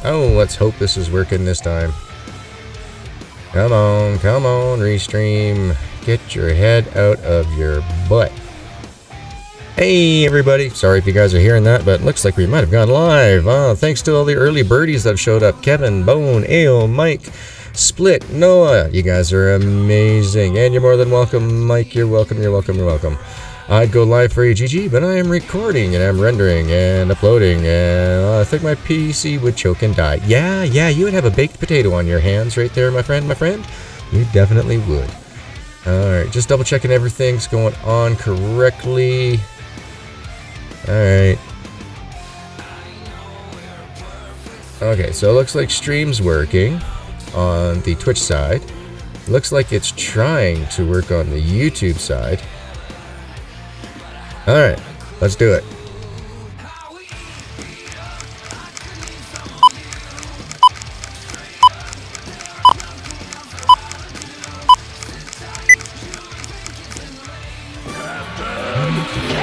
Oh, let's hope this is working this time. Come on, Restream. Get your head out of your butt. Hey, everybody. Sorry if you guys are hearing that, but it looks like we might have gone live. Thanks to all the early birdies that have showed up. Kevin, Bone, Ale, Mike, Split, Noah. You guys are amazing. And you're more than welcome, Mike. You're welcome, you're welcome, you're welcome. I'd go live for AGG, but I am recording and I'm rendering and uploading, and I think my PC would choke and die. Yeah, you would have a baked potato on your hands right there, my friend. You definitely would. Alright, just double checking everything's going on correctly. Alright. Okay, so it looks like stream's working on the Twitch side. Looks like it's trying to work on the YouTube side. Alright, let's do it.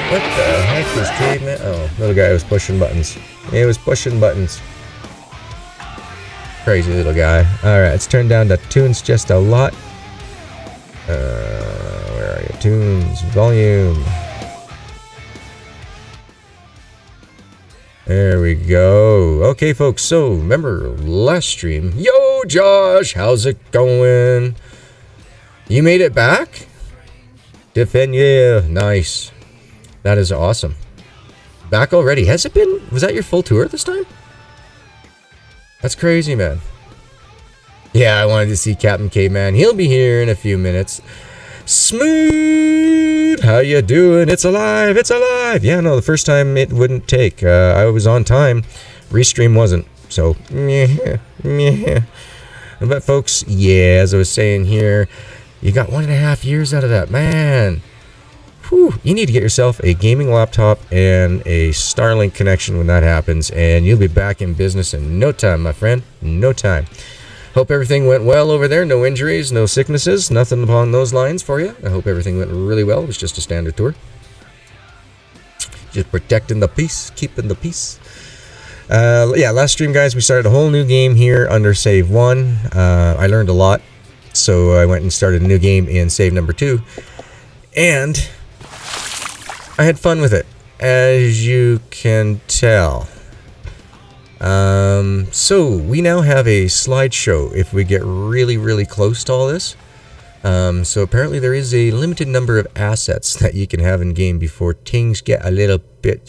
What the heck is caveman? Oh, little guy was pushing buttons. He was pushing buttons. Crazy little guy. Alright, let's turn down the tunes just a lot. Where are you? Tunes, volume. There we go. Okay, folks, so remember last stream. Yo, Josh, how's it going? You made it back? Defend, yeah, nice. That is awesome. Back already. Has it been, was that your full tour this time? That's crazy, man. Yeah, I wanted to see Captain Caveman. He'll be here in a few minutes. Smooth, how you doing? It's alive, it's alive. Yeah, no, the first time it wouldn't take. I was on time. Restream wasn't. So, meh. But folks, yeah, as I was saying here, you got 1.5 years out of that, man. Whew, you need to get yourself a gaming laptop and a Starlink connection when that happens, and you'll be back in business in no time, my friend. No time. Hope everything went well over there. No injuries, no sicknesses, nothing upon those lines for you. I hope everything went really well. It was just a standard tour. Just protecting the peace, keeping the peace. Yeah, last stream, guys, we started a whole new game here under save 1. I learned a lot, so I went and started a new game in save number 2. And I had fun with it, as you can tell. So we now have a slideshow if we get really close to all this. So apparently there is a limited number of assets that you can have in game before things get a little bit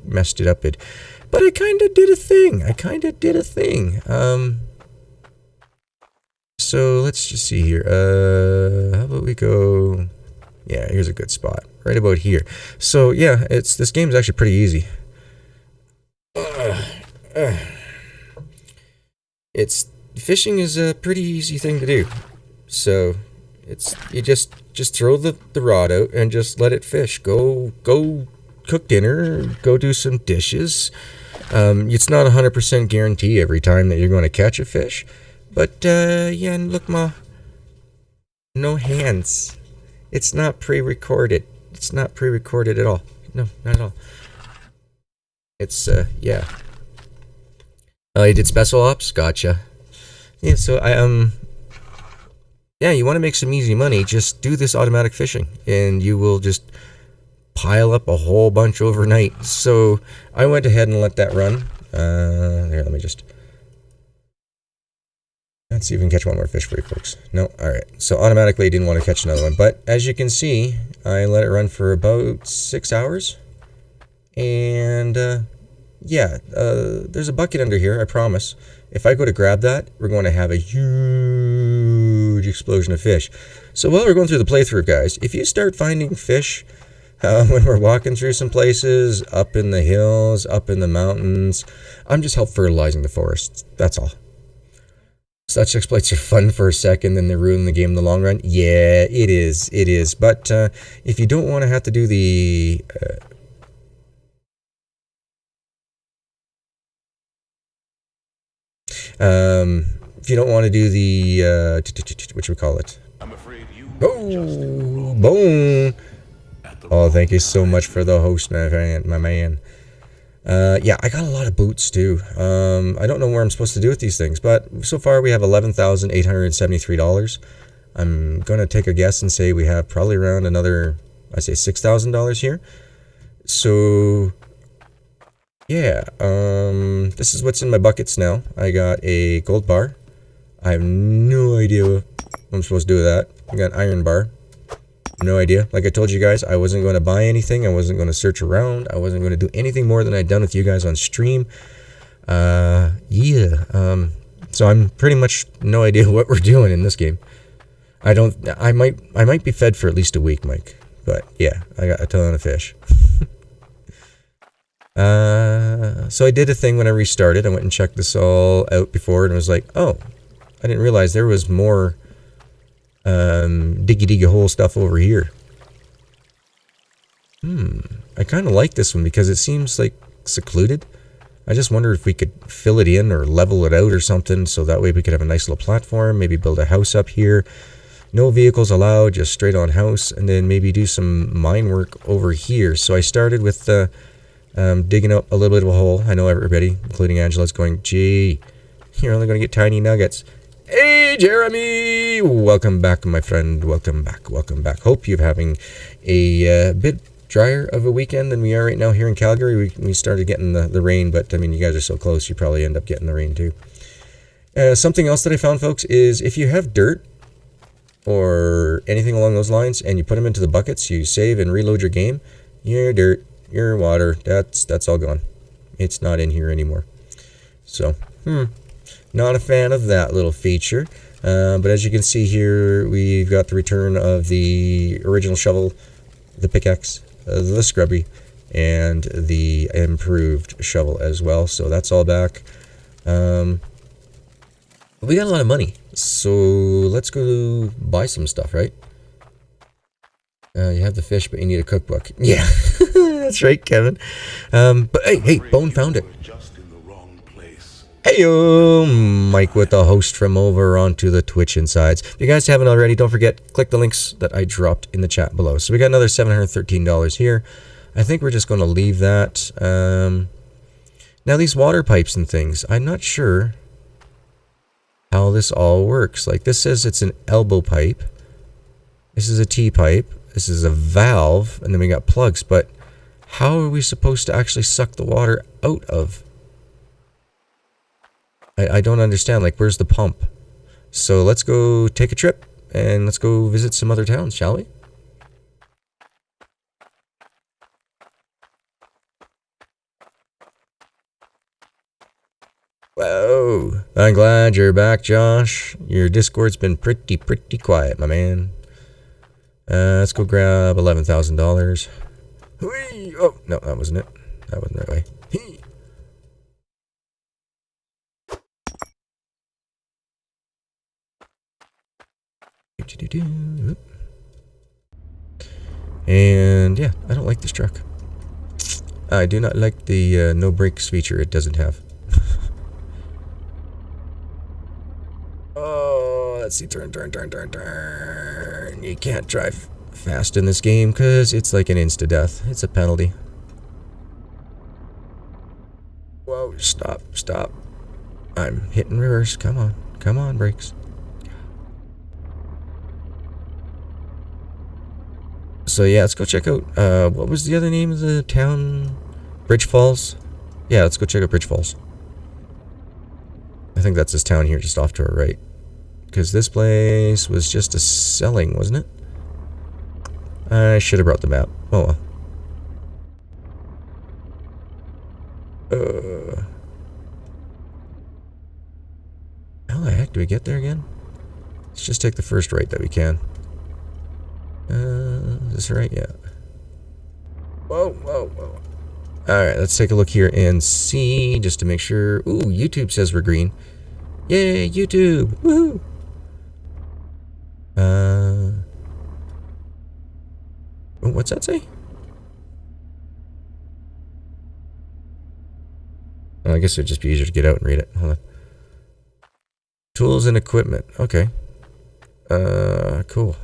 messed it up. But I kind of did a thing. So let's just see here. How about we go? Yeah, here's a good spot. Right about here. So yeah, this game's actually pretty easy. Fishing is a pretty easy thing to do. So you just throw the rod out and just let it fish. Go cook dinner, go do some dishes. It's not 100% guarantee every time that you're going to catch a fish, but yeah, and look, ma, no hands. It's not pre-recorded. It's not pre-recorded at all. No, not at all. It's yeah. Oh, you did special ops? Gotcha. Yeah, so yeah, you want to make some easy money, just do this automatic fishing, and you will just pile up a whole bunch overnight. So I went ahead and let that run. Here, let me just... Let's see if we can catch one more fish for you folks. No? Alright. So automatically I didn't want to catch another one, but as you can see, I let it run for about 6 hours. And yeah, there's a bucket under here, I promise. If I go to grab that, we're going to have a huge explosion of fish. So while we're going through the playthrough, guys, if you start finding fish when we're walking through some places, up in the hills, up in the mountains, I'm just help fertilizing the forests. That's all. Such exploits are fun for a second, then they ruin the game in the long run. Yeah, it is. But if you don't want to have to do the... if you don't want to do the... what should we call it? Oh, boom! Oh, thank you so much for the host, my man. Yeah, I got a lot of boots too. I don't know where I'm supposed to do with these things, but so far we have $11,873. I'm gonna take a guess and say we have probably around another, I say $6,000 here. So yeah, this is what's in my buckets now. I got a gold bar. I have no idea what I'm supposed to do with that. I got an iron bar. No idea. Like I told you guys, I wasn't going to buy anything. I wasn't going to search around. I wasn't going to do anything more than I'd done with you guys on stream. Yeah. So I'm pretty much no idea what we're doing in this game. I might be fed for at least a week, Mike. But yeah, I got a ton of fish. So I did a thing when I restarted. I went and checked this all out before and was like, oh, I didn't realize there was more diggy hole stuff over here. I kind of like this one because it seems like secluded. I just wonder if we could fill it in or level it out or something, so that way we could have a nice little platform, maybe build a house up here. No vehicles allowed, just straight on house, and then maybe do some mine work over here. So I started with digging up a little bit of a hole. I know everybody, including Angela's going, gee, you're only going to get tiny nuggets. Hey, Jeremy! Welcome back, my friend. Welcome back. Welcome back. Hope you're having a bit drier of a weekend than we are right now here in Calgary. We started getting the rain, but I mean, you guys are so close, you probably end up getting the rain too. Something else that I found, folks, is if you have dirt or anything along those lines and you put them into the buckets, you save and reload your game, your dirt, your water, that's all gone. It's not in here anymore. So, not a fan of that little feature, but as you can see here, we've got the return of the original shovel, the pickaxe, the scrubby, and the improved shovel as well. So that's all back. We got a lot of money, so let's go buy some stuff, right? You have the fish, but you need a cookbook. Yeah, that's right, Kevin. But hey, Bone found it. Heyo, Mike with the host from over onto the Twitch insides. If you guys haven't already, don't forget, click the links that I dropped in the chat below. So we got another $713 here. I think we're just going to leave that. Now these water pipes and things, I'm not sure how this all works. Like this says it's an elbow pipe. This is a T-pipe. This is a valve, and then we got plugs. But how are we supposed to actually suck the water out of? I don't understand. Like, where's the pump? So let's go take a trip and let's go visit some other towns, shall we? Whoa. I'm glad you're back, Josh. Your Discord's been pretty quiet, my man. Let's go grab $11,000. Oh, no, that wasn't it. That wasn't the right way. And yeah, I don't like this truck. I do not like the no brakes feature it doesn't have. Oh, let's see, turn. You can't drive fast in this game because it's like an insta-death. It's a penalty. Whoa, stop. I'm hitting reverse. Come on, brakes. So yeah, let's go check out, what was the other name of the town? Bridge Falls? Yeah, let's go check out Bridge Falls. I think that's this town here just off to our right. Because this place was just a selling, wasn't it? I should have brought the map. Oh well. How the heck do we get there again? Let's just take the first right that we can. Is this right? Yeah. Whoa. Alright, let's take a look here and see, just to make sure. Ooh, YouTube says we're green. Yay, YouTube! Woohoo! What's that say? Oh, I guess it'd just be easier to get out and read it. Hold on. Tools and equipment. Okay. Cool.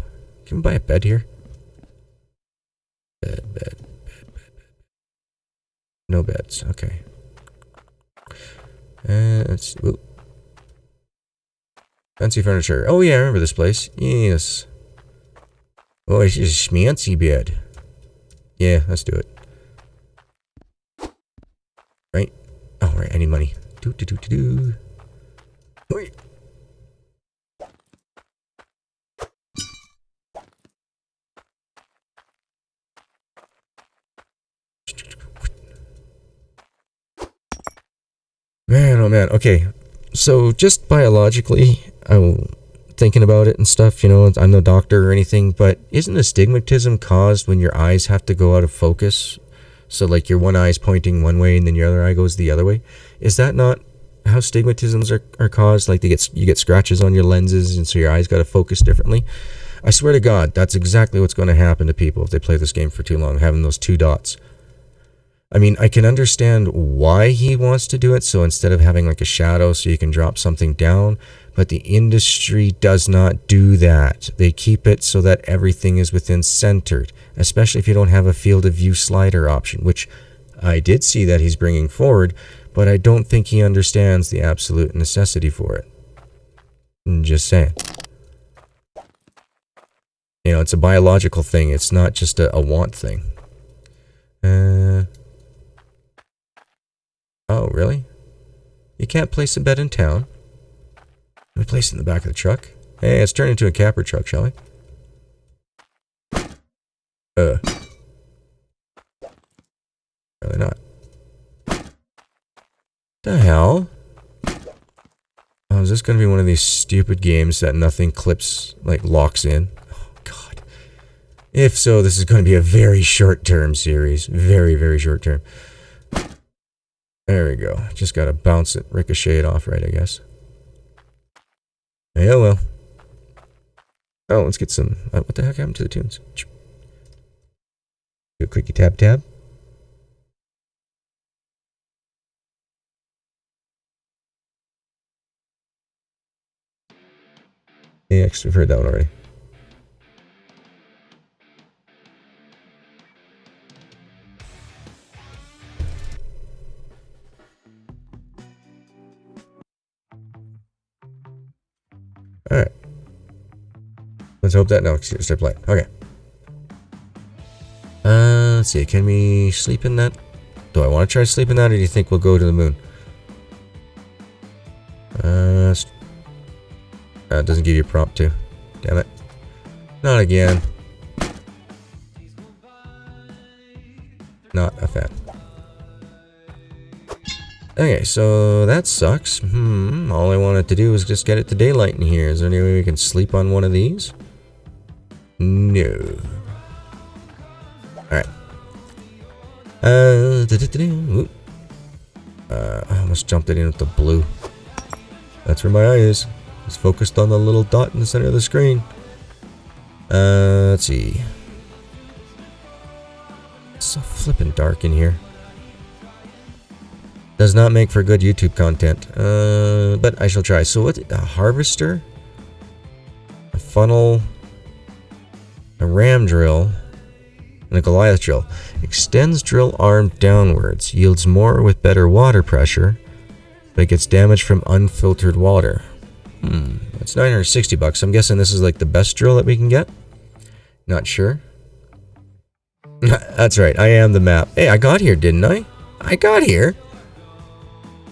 Can we buy a bed here? Bed. no beds. Okay. Let's see. Ooh. Fancy furniture. Oh yeah, I remember this place. Yes. Oh, it's just a schmancy bed. Yeah, let's do it. Right? Oh, right, I need money. Do. Wait. Man, oh man. Okay. So, just biologically, I'm thinking about it and stuff, you know, I'm no doctor or anything, but isn't astigmatism caused when your eyes have to go out of focus? So, like, your one eye's pointing one way and then your other eye goes the other way? Is that not how stigmatisms are caused? Like, you get scratches on your lenses and so your eyes got to focus differently? I swear to God, that's exactly what's going to happen to people if they play this game for too long, having those two dots. I mean, I can understand why he wants to do it, so instead of having like a shadow so you can drop something down, but the industry does not do that. They keep it so that everything is within centered, especially if you don't have a field of view slider option, which I did see that he's bringing forward, but I don't think he understands the absolute necessity for it. I'm just saying. You know, it's a biological thing. It's not just a want thing. Oh, really? You can't place a bed in town? We place it in the back of the truck? Hey, let's turn it into a camper truck, shall we? Really not. The hell? Oh, is this going to be one of these stupid games that nothing clips, like, locks in? Oh, God. If so, this is going to be a very short-term series. Very, very short-term. There we go. Just gotta bounce it, ricochet it off right, I guess. Yeah, well. Oh, let's get some... what the heck happened to the tunes? Do a quickie tab. Yeah, actually, we've heard that one already. Alright. Let's hope that... No, start playing. Okay. Let's see. Can we sleep in that? Do I want to try to sleep in that, or do you think we'll go to the moon? It doesn't give you a prompt to. Damn it. Not again. Not a fan. Okay, so that sucks. All I wanted to do was just get it to daylight in here. Is there any way we can sleep on one of these? No. Alright. I almost jumped it in with the blue. That's where my eye is. It's focused on the little dot in the center of the screen. Let's see. It's so flippin' dark in here. Does not make for good YouTube content. But I shall try. So what? A harvester? A funnel? A ram drill? And a Goliath drill. Extends drill arm downwards. Yields more with better water pressure. But gets damage from unfiltered water. That's 960 bucks. I'm guessing this is like the best drill that we can get. Not sure. That's right. I am the map. Hey, I got here, didn't I? I got here.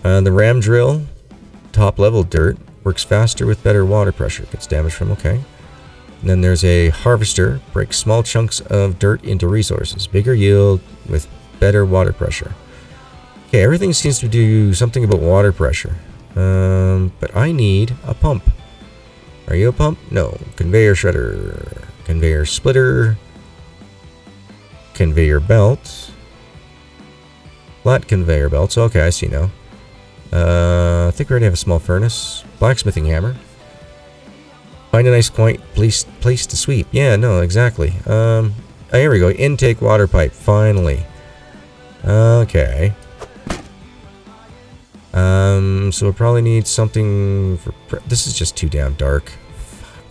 The ram drill, top level dirt, works faster with better water pressure. Gets damage from, okay. And then there's a harvester, breaks small chunks of dirt into resources. Bigger yield with better water pressure. Okay, everything seems to do something about water pressure. But I need a pump. Are you a pump? No. Conveyor shredder. Conveyor splitter. Conveyor belt. Flat conveyor belts. Okay, I see now. I think we already have a small furnace. Blacksmithing hammer. Find a nice place to sweep. Yeah, no, exactly. Oh, here we go. Intake water pipe. Finally. Okay. So we'll probably need something for... This is just too damn dark. Fuck.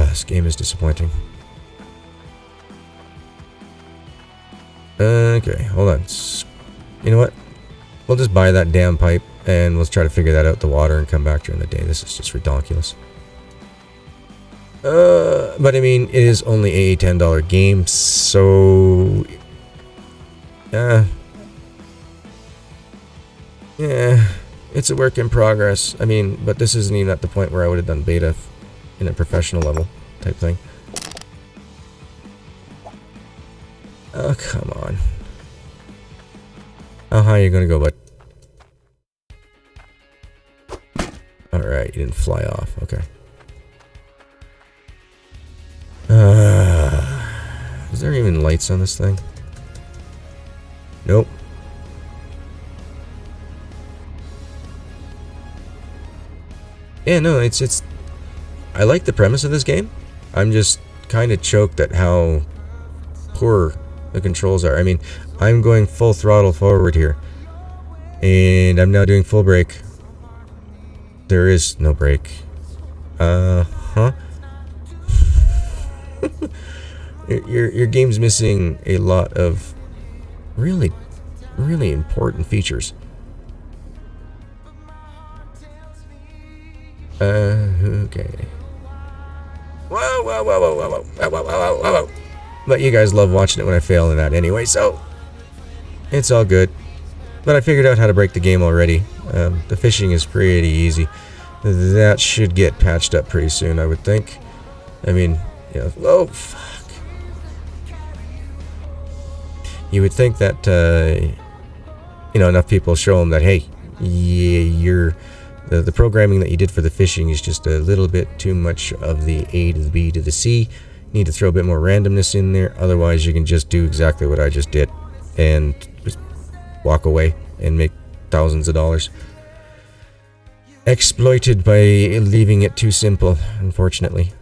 This game is disappointing. Okay, hold on. You know what? We'll just buy that damn pipe and we'll try to figure that out, the water, and come back during the day. This is just ridiculous. But I mean, it is only a $10 game, so... yeah, it's a work in progress. I mean, but this isn't even at the point where I would have done beta in a professional level type thing. Oh, come on. How high are you gonna go, bud? Alright, you didn't fly off. Okay. Is there even lights on this thing? Nope. Yeah, no, it's... I like the premise of this game. I'm just kind of choked at how poor the controls are. I mean, I'm going full throttle forward here. And I'm now doing full brake. There is no brake. Huh? Your game's missing a lot of really important features. Okay. Whoa. But you guys love watching it when I fail in that anyway, so it's all good. But I figured out how to break the game already. The fishing is pretty easy. That should get patched up pretty soon, I would think. I mean, yeah. Oh, fuck. You would think that, you know, enough people show them that, hey, yeah, the programming that you did for the fishing is just a little bit too much of the A to the B to the C. You need to throw a bit more randomness in there. Otherwise, you can just do exactly what I just did and just walk away and make thousands of dollars. Exploited by leaving it too simple, unfortunately.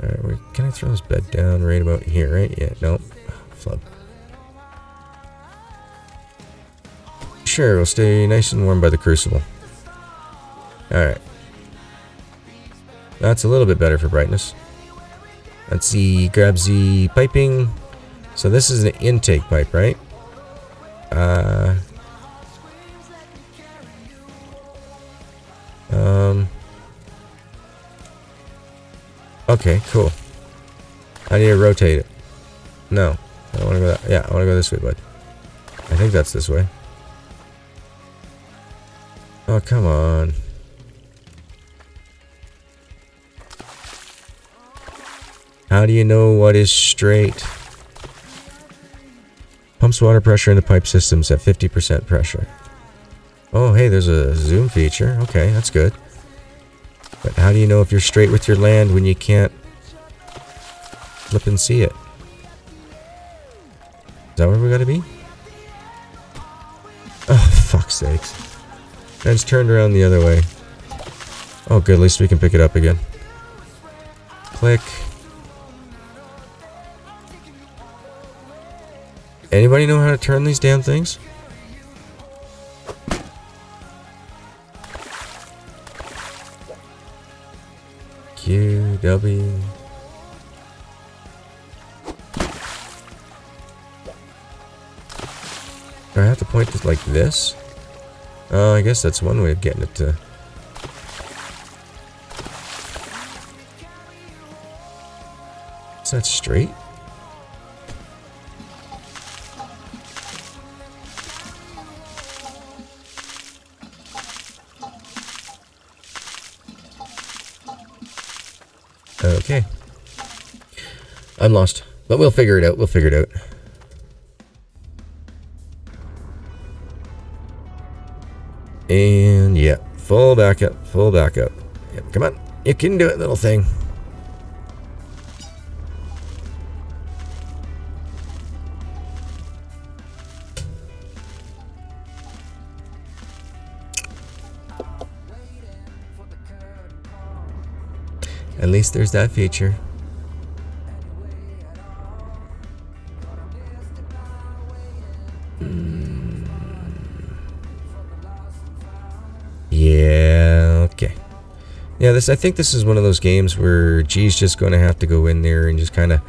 Alright, can I throw this bed down right about here, right? Yeah, nope. Flub. Sure, we'll stay nice and warm by the crucible. Alright. That's a little bit better for brightness. Let's see, grabs the piping. So this is an intake pipe, right? Okay, cool. I need to rotate it. No. I don't want to go that. Yeah, I want to go this way, bud. I think that's this way. Oh, come on. How do you know what is straight? Pumps water pressure in the pipe systems at 50% pressure. Oh, hey, there's a zoom feature. Okay, that's good. But how do you know if you're straight with your land when you can't flip and see it? Is that where we gotta be? Oh, fuck's sakes. I just turned around the other way. Oh, good. At least we can pick it up again. Click. Anybody know how to turn these damn things? Q, W. Do I have to point this like this? Oh, I guess that's one way of getting it to... Is that straight? Okay. I'm lost. But we'll figure it out. We'll figure it out. And yeah, full back up, full back up. Yep, come on, you can do it, little thing. At least there's that feature. Yeah, okay. Yeah, I think this is one of those games where G's just going to have to go in there and just kind of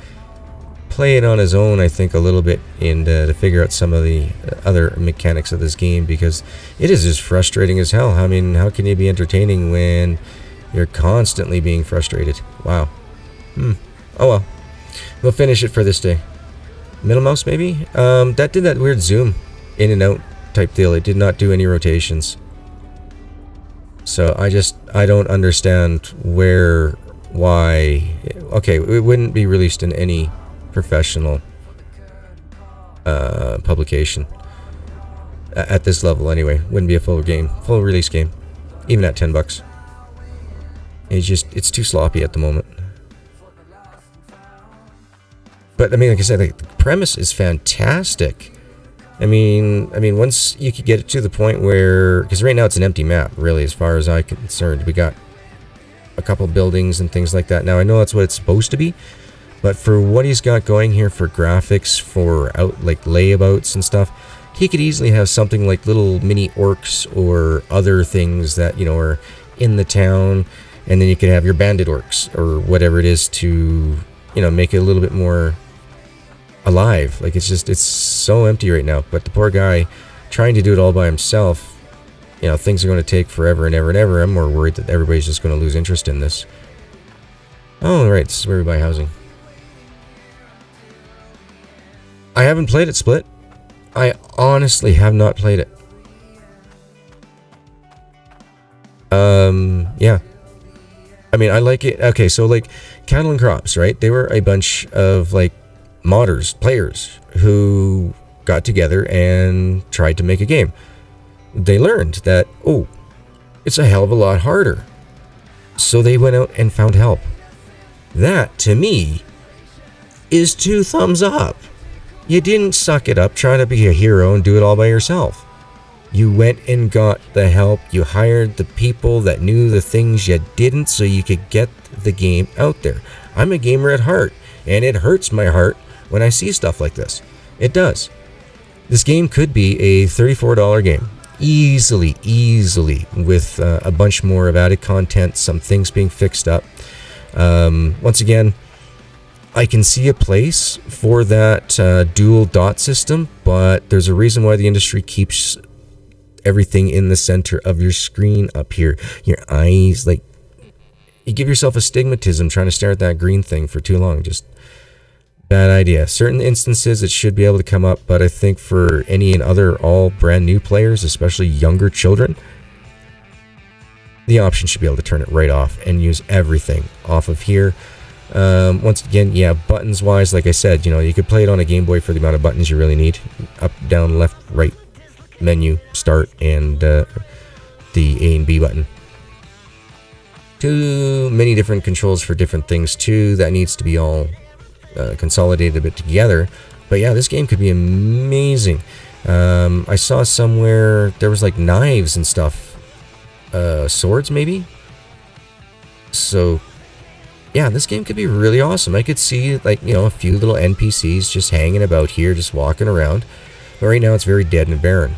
play it on his own, I think, a little bit, and to figure out some of the other mechanics of this game, because it is just frustrating as hell. I mean, how can you be entertaining when you're constantly being frustrated? Wow. Oh well. We'll finish it for this day. Middle mouse, maybe? That did that weird zoom in and out type deal. It did not do any rotations. So I don't understand why. Okay, it wouldn't be released in any professional publication at this level anyway. Wouldn't be a full release game, even at $10. It's too sloppy at the moment. But I mean, like I said, the premise is fantastic. I mean, once you could get it to the point where, because right now it's an empty map, really, as far as I'm concerned. We got a couple buildings and things like that. Now I know that's what it's supposed to be, but for what he's got going here for graphics, for like layabouts and stuff, he could easily have something like little mini orcs or other things that, you know, are in the town, and then you could have your bandit orcs or whatever it is to, you know, make it a little bit more alive. Like, it's so empty right now. But the poor guy trying to do it all by himself, you know, things are going to take forever and ever and ever. I'm more worried that everybody's just going to lose interest in this. Oh, right, this is where we buy housing. I haven't played it, Split. I honestly have not played it. Yeah. I mean, I like it. Okay, so like Cattle and Crops, right? They were a bunch of like modders, players who got together and tried to make a game. They learned that, oh, it's a hell of a lot harder. So they went out and found help. That, to me, is 2 thumbs up. You didn't suck it up trying to be a hero and do it all by yourself. You went and got the help. You hired the people that knew the things you didn't so you could get the game out there. I'm a gamer at heart, and it hurts my heart when I see stuff like this. It does. This game could be a $34 game. Easily, with a bunch more of added content, some things being fixed up. Once again, I can see a place for that dual dot system, but there's a reason why the industry keeps everything in the center of your screen up here. Your eyes, like, you give yourself astigmatism trying to stare at that green thing for too long. Just bad idea. Certain instances it should be able to come up, but I think for any and other all brand new players, especially younger children, the option should be able to turn it right off and use everything off of here. Once again, yeah, buttons wise, like I said, you know, you could play it on a Game Boy for the amount of buttons you really need. Up, down, left, right, menu, start, and the A and B button. Too many different controls for different things too. That needs to be all consolidated a bit together. But yeah, this game could be amazing. I saw somewhere there was like knives and stuff, swords maybe. So yeah, this game could be really awesome. I could see, like, you know, a few little NPCs just hanging about here, just walking around. But right now it's very dead and barren.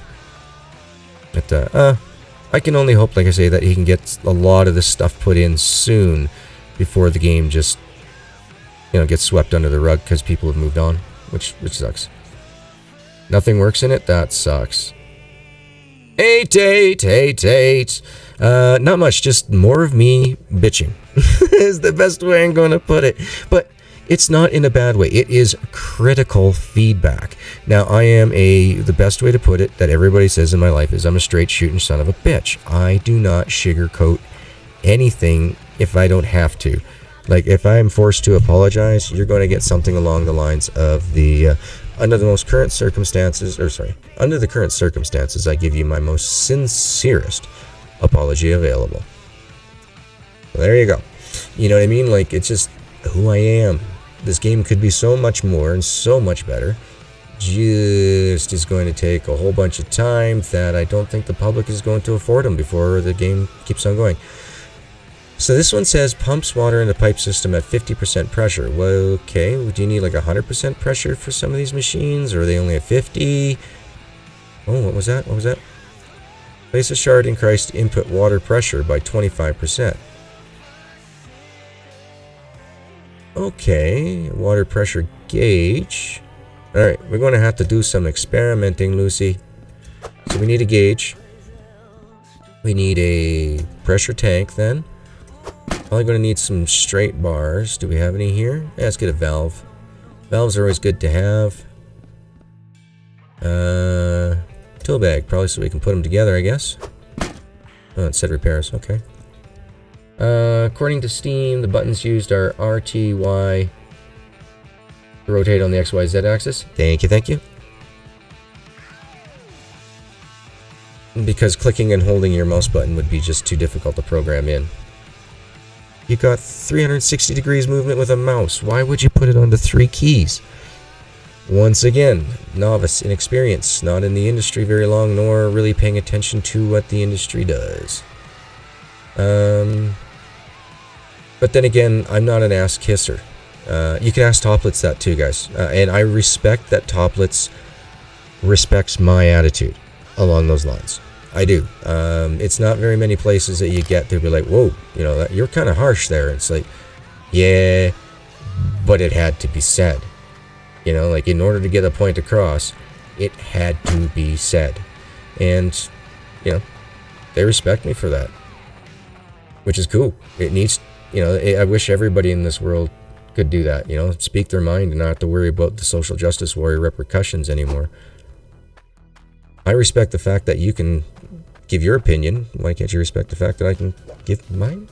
But I can only hope, like I say, that he can get a lot of this stuff put in soon before the game just, you know, gets swept under the rug because people have moved on, which sucks. Nothing works in it? That sucks. Hate. Not much, just more of me bitching is the best way I'm going to put it. But it's not in a bad way. It is critical feedback. Now, I am the best way to put it that everybody says in my life is I'm a straight shooting son of a bitch. I do not sugarcoat anything if I don't have to. Like, if I'm forced to apologize, you're going to get something along the lines of the under the current circumstances, I give you my most sincerest apology available. Well, there you go. You know what I mean? Like, it's just who I am. This game could be so much more and so much better. Just is going to take a whole bunch of time that I don't think the public is going to afford them before the game keeps on going. So this one says pumps water in the pipe system at 50% pressure. Well, okay, do you need like 100% pressure for some of these machines, or are they only at 50? Oh, what was that? Place a shard increase input water pressure by 25%. Okay, water pressure gauge. Alright, we're going to have to do some experimenting, Lucy. So we need a gauge. We need a pressure tank then. Probably going to need some straight bars. Do we have any here? Yeah, let's get a valve. Valves are always good to have. Tool bag, probably so we can put them together, I guess. Oh, it said repairs, okay. According to Steam, the buttons used are R, T, Y. To rotate on the X, Y, Z axis. Thank you, thank you. Because clicking and holding your mouse button would be just too difficult to program in. You got 360 degrees movement with a mouse. Why would you put it onto 3 keys? Once again, novice, inexperienced, not in the industry very long, nor really paying attention to what the industry does. But then again, I'm not an ass kisser. You can ask Toplets that too, guys. And I respect that Toplets respects my attitude along those lines. I do. It's not very many places that you get to be like, whoa, you know, you're kind of harsh there. It's like, yeah, but it had to be said. You know, like in order to get a point across, it had to be said. And, you know, they respect me for that. Which is cool. It needs, you know, I wish everybody in this world could do that, you know, speak their mind and not have to worry about the social justice warrior repercussions anymore. I respect the fact that you can give your opinion. Why can't you respect the fact that I can give mine?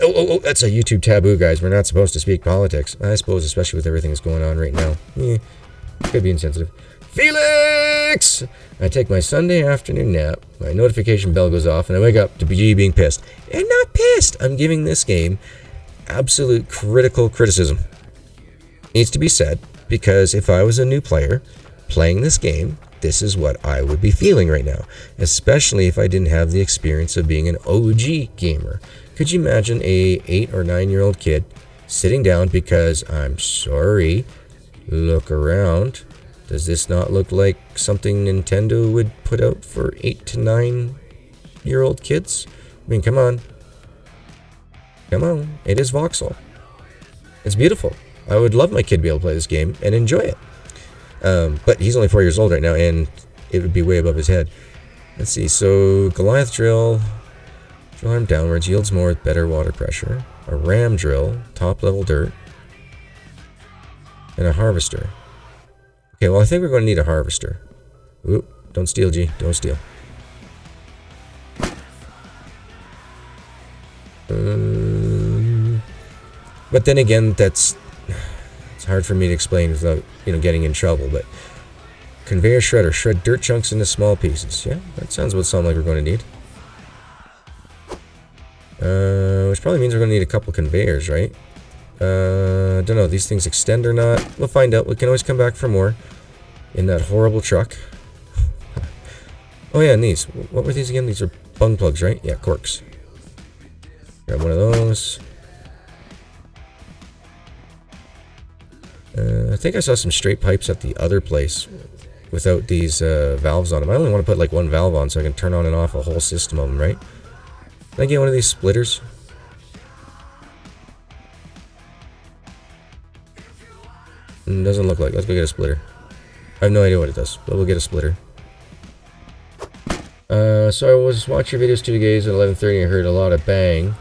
Oh, that's a YouTube taboo, guys. We're not supposed to speak politics. I suppose, especially with everything that's going on right now. Could be insensitive. Felix! I take my Sunday afternoon nap. My notification bell goes off, and I wake up to be being pissed. I'm not pissed! I'm giving this game absolute critical criticism. Needs to be said, because if I was a new player playing this game, this is what I would be feeling right now. Especially if I didn't have the experience of being an OG gamer. Could you imagine a 8 or 9-year-old kid sitting down because, I'm sorry, look around. Does this not look like something Nintendo would put out for 8 to 9-year-old kids? I mean, come on. Come on. It is voxel. It's beautiful. I would love my kid to be able to play this game and enjoy it. But he's only 4 years old right now, and it would be way above his head. Let's see. So, Goliath drill arm downwards, yields more with better water pressure. A ram drill, top level dirt. And a harvester. Okay, well, I think we're going to need a harvester. Oop, don't steal, G. Don't steal. But then again, it's hard for me to explain without, you know, getting in trouble, but conveyor shredder, shred dirt chunks into small pieces. Yeah, that sounds what like we're going to need. Which probably means we're going to need a couple conveyors, right? Don't know, these things extend or not. We'll find out. We can always come back for more in that horrible truck. Oh yeah, and these. What were these again? These are bung plugs, right? Yeah, corks. Grab one of those. I think I saw some straight pipes at the other place without these valves on them. I only want to put like one valve on so I can turn on and off a whole system of them, right? Can I get one of these splitters? Doesn't look like. Let's go get a splitter. I have no idea what it does, but we'll get a splitter. So I was watching videos 2 days at 11:30 and I heard a lot of bang,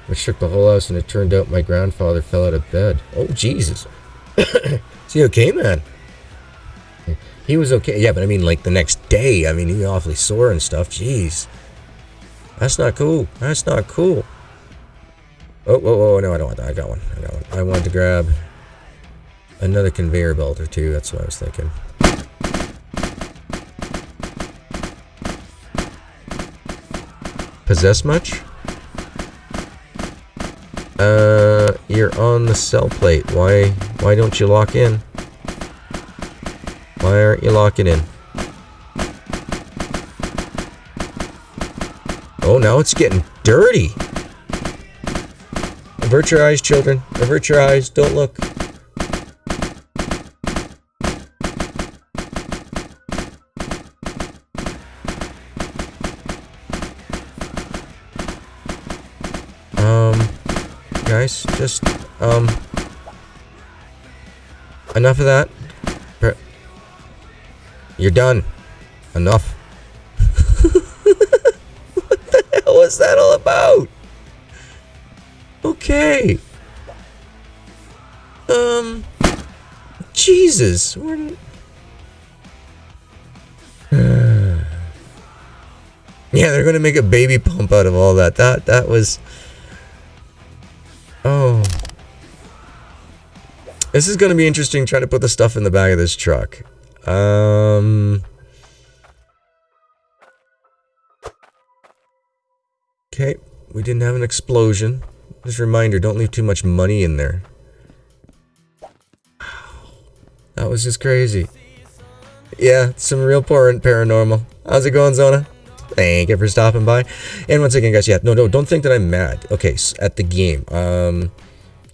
which shook the whole house, and it turned out my grandfather fell out of bed. Oh, Jesus. Is he okay, man? He was okay. Yeah, but I mean, like, the next day, I mean, he was awfully sore and stuff. Jeez. That's not cool. That's not cool. Oh, no, I don't want that. I got one. I wanted to grab another conveyor belt or two. That's what I was thinking. Possess much? You're on the cell plate. Why don't you lock in? Why aren't you locking in? Oh, now it's getting dirty. Avert your eyes, children. Avert your eyes. Don't look. Guys, just, Enough of that. You're done. Enough. What the hell was that all about? Okay. Jesus. Where did... Yeah, they're gonna make a baby pump out of all that. That was... Oh. This is gonna be interesting trying to put the stuff in the back of this truck. Okay, we didn't have an explosion. Just a reminder, don't leave too much money in there. That was just crazy. Yeah, some real paranormal. How's it going, Zona? Thank you for stopping by. And once again, guys, yeah, no, don't think that I'm mad. Okay, so at the game.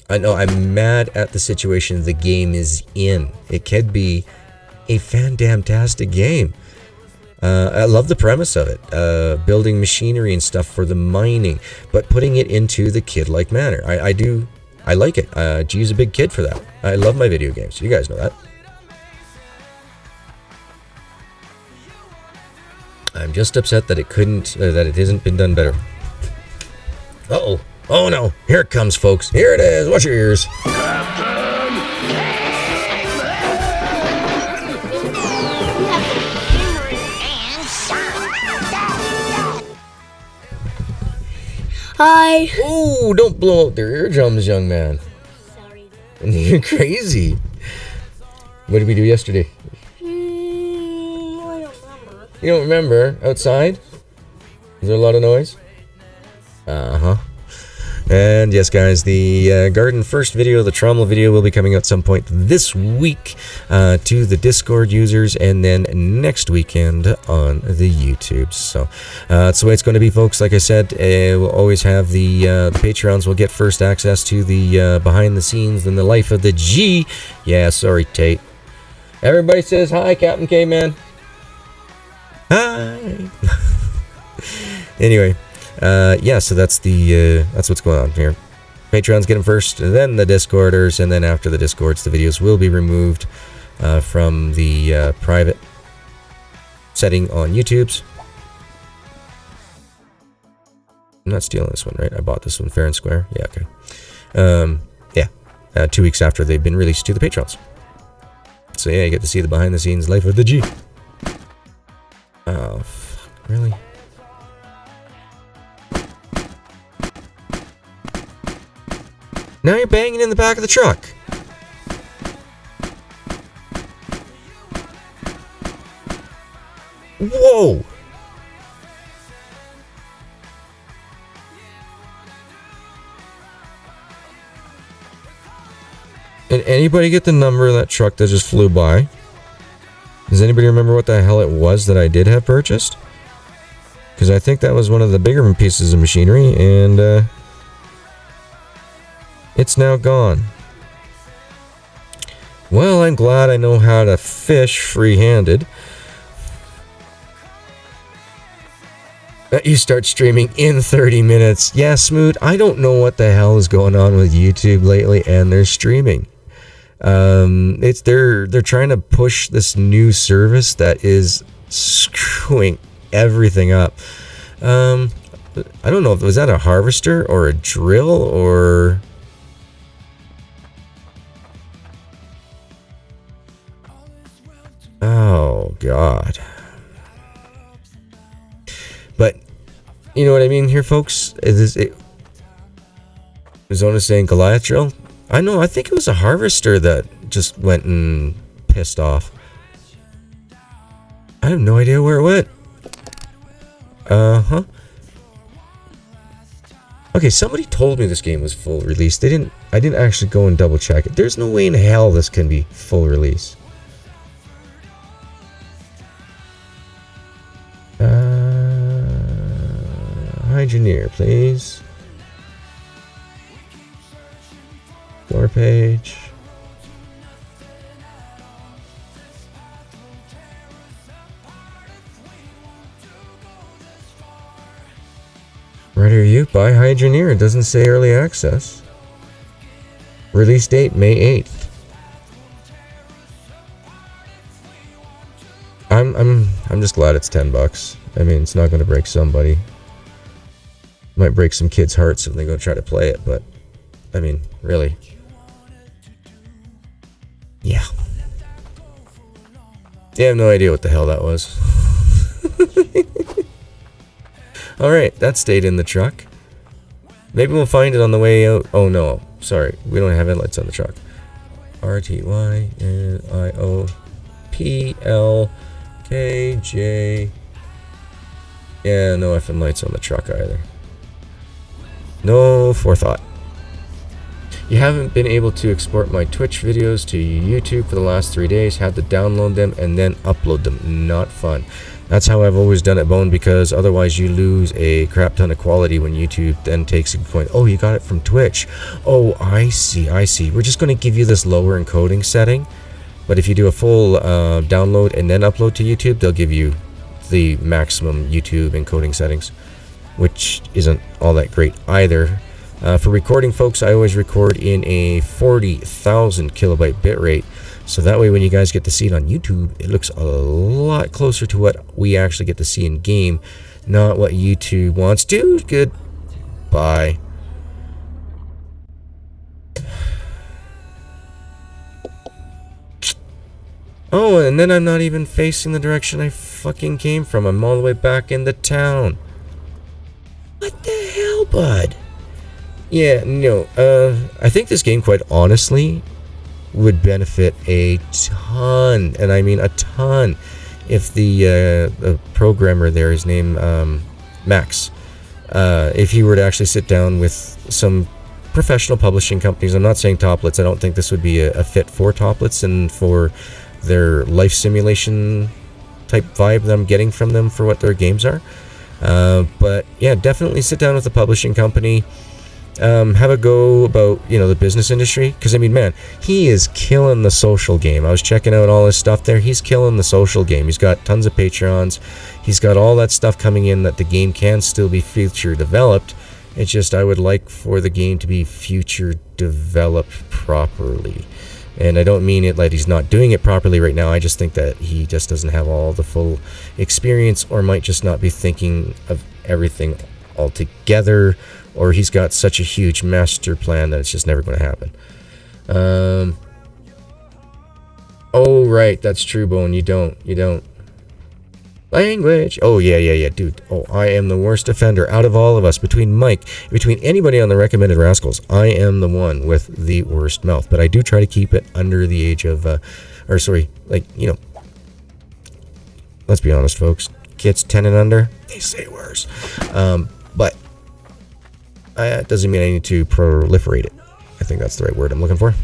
I know I'm mad at the situation the game is in. It could be a fan-damn-tastic game. I love the premise of it. Building machinery and stuff for the mining, but putting it into the kid-like manner. I like it. G's a big kid for that. I love my video games. You guys know that. I'm just upset that it hasn't been done better. Uh-oh. Oh no. Here it comes, folks. Here it is. Watch your ears. Hi. Oh, don't blow out their eardrums, young man. Sorry. You're crazy. What did we do yesterday? I don't remember. You don't remember? Outside? Is there a lot of noise? Uh-huh. And yes, guys, the garden first video, the Trommel video, will be coming out some point this week to the Discord users, and then next weekend on the YouTubes. So that's the way it's going to be, folks. Like I said, we'll always have the Patreons will get first access to the behind the scenes and the life of the G. Yeah, sorry, Tate. Everybody says hi, Captain K-Man. Hi. Anyway. Yeah, so that's what's going on here. Patreons get them first, and then the Discorders, and then after the Discords, the videos will be removed from the private setting on YouTube's. I'm not stealing this one, right? I bought this one fair and square. Yeah, okay. Yeah, 2 weeks after they've been released to the Patrons. So yeah, you get to see the behind-the-scenes life of the G. Oh, fuck, really? Now you're banging in the back of the truck. Whoa! Did anybody get the number of that truck that just flew by? Does anybody remember what the hell it was that I did have purchased? Because I think that was one of the bigger pieces of machinery, and it's now gone. Well, I'm glad I know how to fish free-handed. You start streaming in 30 minutes. Yeah, Smoot, I don't know what the hell is going on with YouTube lately and their streaming. They're trying to push this new service that is screwing everything up. I don't know if was that a harvester or a drill or... Oh, God. But, you know what I mean here, folks? Zona saying Goliath drill? I know, I think it was a harvester that just went and pissed off. I have no idea where it went. Uh-huh. Okay, somebody told me this game was full release. I didn't actually go and double check it. There's no way in hell this can be full release. Hydroneer, please. Door page. Right here, you buy Hydroneer. It doesn't say early access. Release date May 8th. I'm just glad it's $10. I mean, it's not going to break somebody. Might break some kids' hearts if they go try to play it, but I mean, really. Yeah. I have no idea what the hell that was. Alright, that stayed in the truck. Maybe we'll find it on the way out. Oh no, sorry, we don't have headlights on the truck. RTYNIOPLKJ. Yeah, no effing lights on the truck either. No forethought. You haven't been able to export my Twitch videos to YouTube for the last 3 days. Had to download them and then upload them. Not fun. That's how I've always done it, Bone, because otherwise you lose a crap ton of quality when YouTube then takes a point. Oh, you got it from Twitch. Oh, I see. We're just going to give you this lower encoding setting. But if you do a full download and then upload to YouTube, they'll give you the maximum YouTube encoding settings, which isn't all that great either. For recording, folks, I always record in a 40,000 kilobyte bitrate, so that way when you guys get to see it on YouTube, it looks a lot closer to what we actually get to see in game, not what YouTube wants. Dude, goodbye. Oh, and then I'm not even facing the direction I fucking came from. I'm all the way back into town. What the hell, bud? Yeah, no, I think this game, quite honestly, would benefit a ton, and I mean a ton, if the programmer there, his name, Max, if he were to actually sit down with some professional publishing companies. I'm not saying Toplets. I don't think this would be a fit for Toplets and for their life simulation type vibe that I'm getting from them for what their games are. But yeah, definitely sit down with a publishing company. Have a go about, you know, the business industry, because I mean, man, he is killing the social game. I was checking out all his stuff there. He's killing the social game. He's got tons of Patreons. He's got all that stuff coming in that the game can still be future developed. It's just I would like for the game to be future developed properly. And I don't mean it like he's not doing it properly right now. I just think that he just doesn't have all the full experience, or might just not be thinking of everything altogether, or he's got such a huge master plan that it's just never going to happen. Oh, right, that's true, Bone. You don't. Language. Oh, yeah, dude. Oh, I am the worst offender out of all of us. Between Mike, between anybody on the Recommended Rascals, I am the one with the worst mouth. But I do try to keep it under the age of, let's be honest, folks. Kids 10 and under, they say worse. But it doesn't mean I need to proliferate it. I think that's the right word I'm looking for.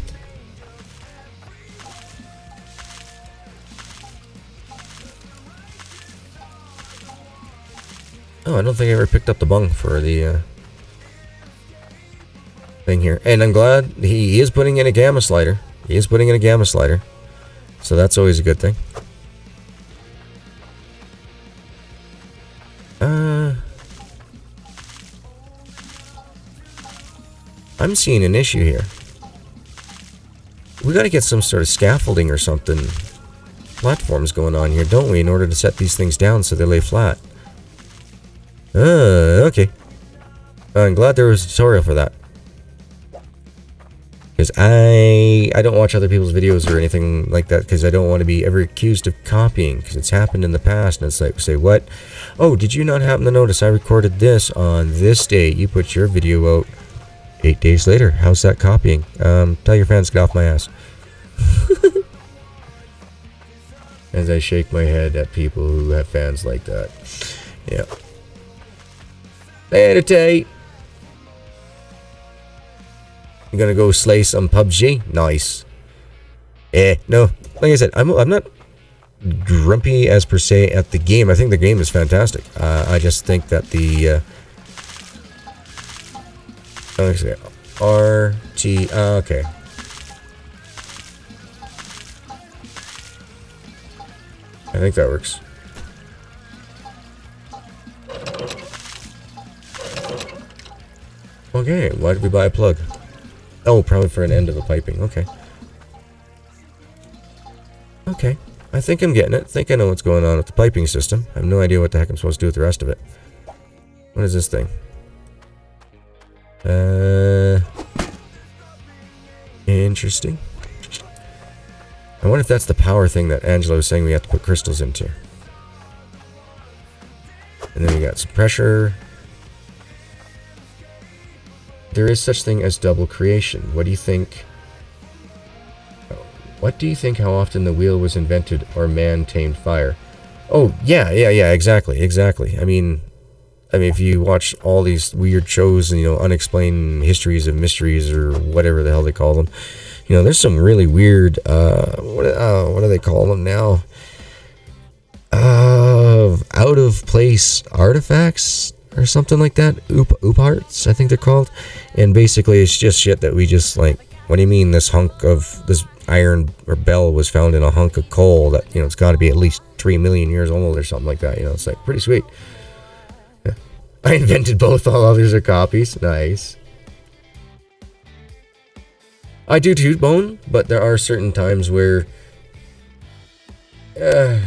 Oh, I don't think I ever picked up the bung for the thing here. And I'm glad he is putting in a gamma slider. So that's always a good thing. I'm seeing an issue here. We gotta get some sort of scaffolding or something, platforms going on here, don't we, in order to set these things down so they lay flat. Okay. I'm glad there was a tutorial for that. Because I don't watch other people's videos or anything like that, because I don't want to be ever accused of copying, because it's happened in the past, and it's like, say, what? Oh, did you not happen to notice I recorded this on this date? You put your video out 8 days later. How's that copying? Tell your fans to get off my ass. As I shake my head at people who have fans like that. Yeah. Meditate. You gonna go slay some PUBG? Nice. No. Like I said, I'm not grumpy as per se at the game. I think the game is fantastic. I just think that the RT. Okay. I think that works. Okay, why did we buy a plug? Oh, probably for an end of the piping. Okay. Okay. I think I'm getting it. I think I know what's going on with the piping system. I have no idea what the heck I'm supposed to do with the rest of it. What is this thing? Interesting. I wonder if that's the power thing that Angela was saying we have to put crystals into. And then we got some pressure. There is such thing as double creation. What do you think? What do you think how often the wheel was invented or man tamed fire? Oh, yeah, exactly. I mean, if you watch all these weird shows and, unexplained histories of mysteries or whatever the hell they call them, there's some really weird, what do they call them now? Out of place artifacts or something like that. Oop-arts, I think they're called. And basically it's just shit that we just like, what do you mean this iron or bell was found in a hunk of coal that, it's got to be at least 3 million years old or something like that. It's like pretty sweet. Yeah. I invented both, all others are copies. Nice. I do too, Bone, but there are certain times where it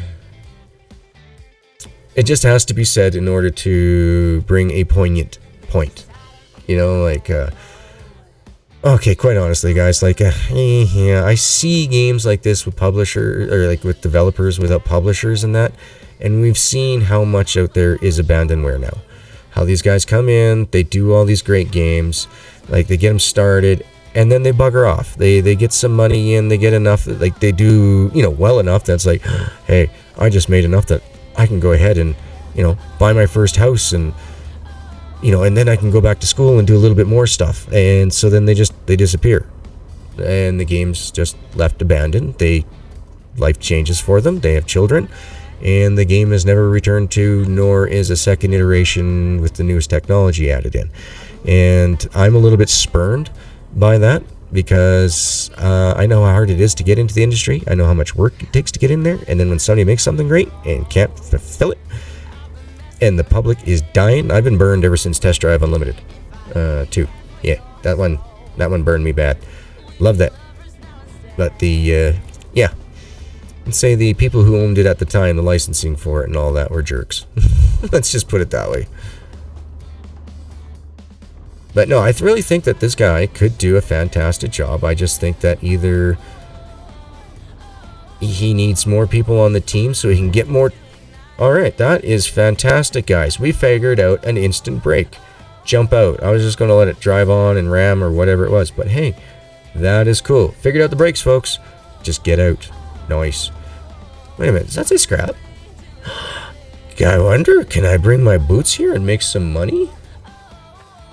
just has to be said in order to bring a poignant point. Okay, quite honestly, guys, I see games like this with publishers, or like with developers without publishers and that, and we've seen how much out there is abandonware now. How these guys come in, they do all these great games, like they get them started, and then they bugger off. They get some money in, they get enough, like they do, well enough that's like, hey, I just made enough that I can go ahead and, buy my first house and, and then I can go back to school and do a little bit more stuff. And so then they disappear. And the game's just left abandoned. Life changes for them. They have children. And the game is never returned to, nor is a second iteration with the newest technology added in. And I'm a little bit spurned by that because I know how hard it is to get into the industry. I know how much work it takes to get in there. And then when somebody makes something great and can't fulfill it, and the public is dying. I've been burned ever since Test Drive Unlimited 2. Yeah, that one burned me bad. Love that. But let's say the people who owned it at the time, the licensing for it and all that, were jerks. Let's just put it that way. But no, I really think that this guy could do a fantastic job. I just think that either he needs more people on the team so he can get more. Alright, that is fantastic, guys. We figured out an instant brake. Jump out. I was just going to let it drive on and ram or whatever it was. But hey, that is cool. Figured out the brakes, folks. Just get out. Nice. Wait a minute, does that say scrap? I wonder, can I bring my boots here and make some money?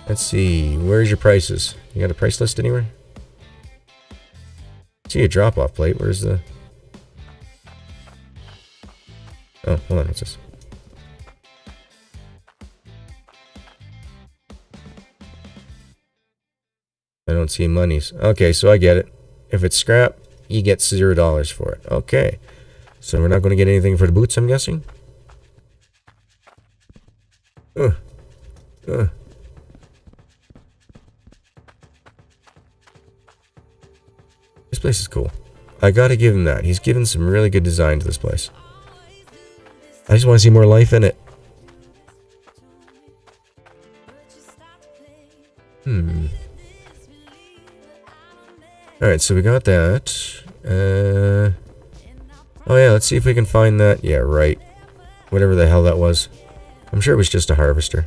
Let's see, where's your prices? You got a price list anywhere? See a drop-off plate, where's the... Oh, hold on, what's this? I don't see monies. Okay, so I get it. If it's scrap, you get $0 for it. Okay. So we're not going to get anything for the boots, I'm guessing? This place is cool. I gotta give him that. He's given some really good design to this place. I just want to see more life in it. Alright, so we got that. Oh yeah, let's see if we can find that. Yeah, right. Whatever the hell that was. I'm sure it was just a harvester.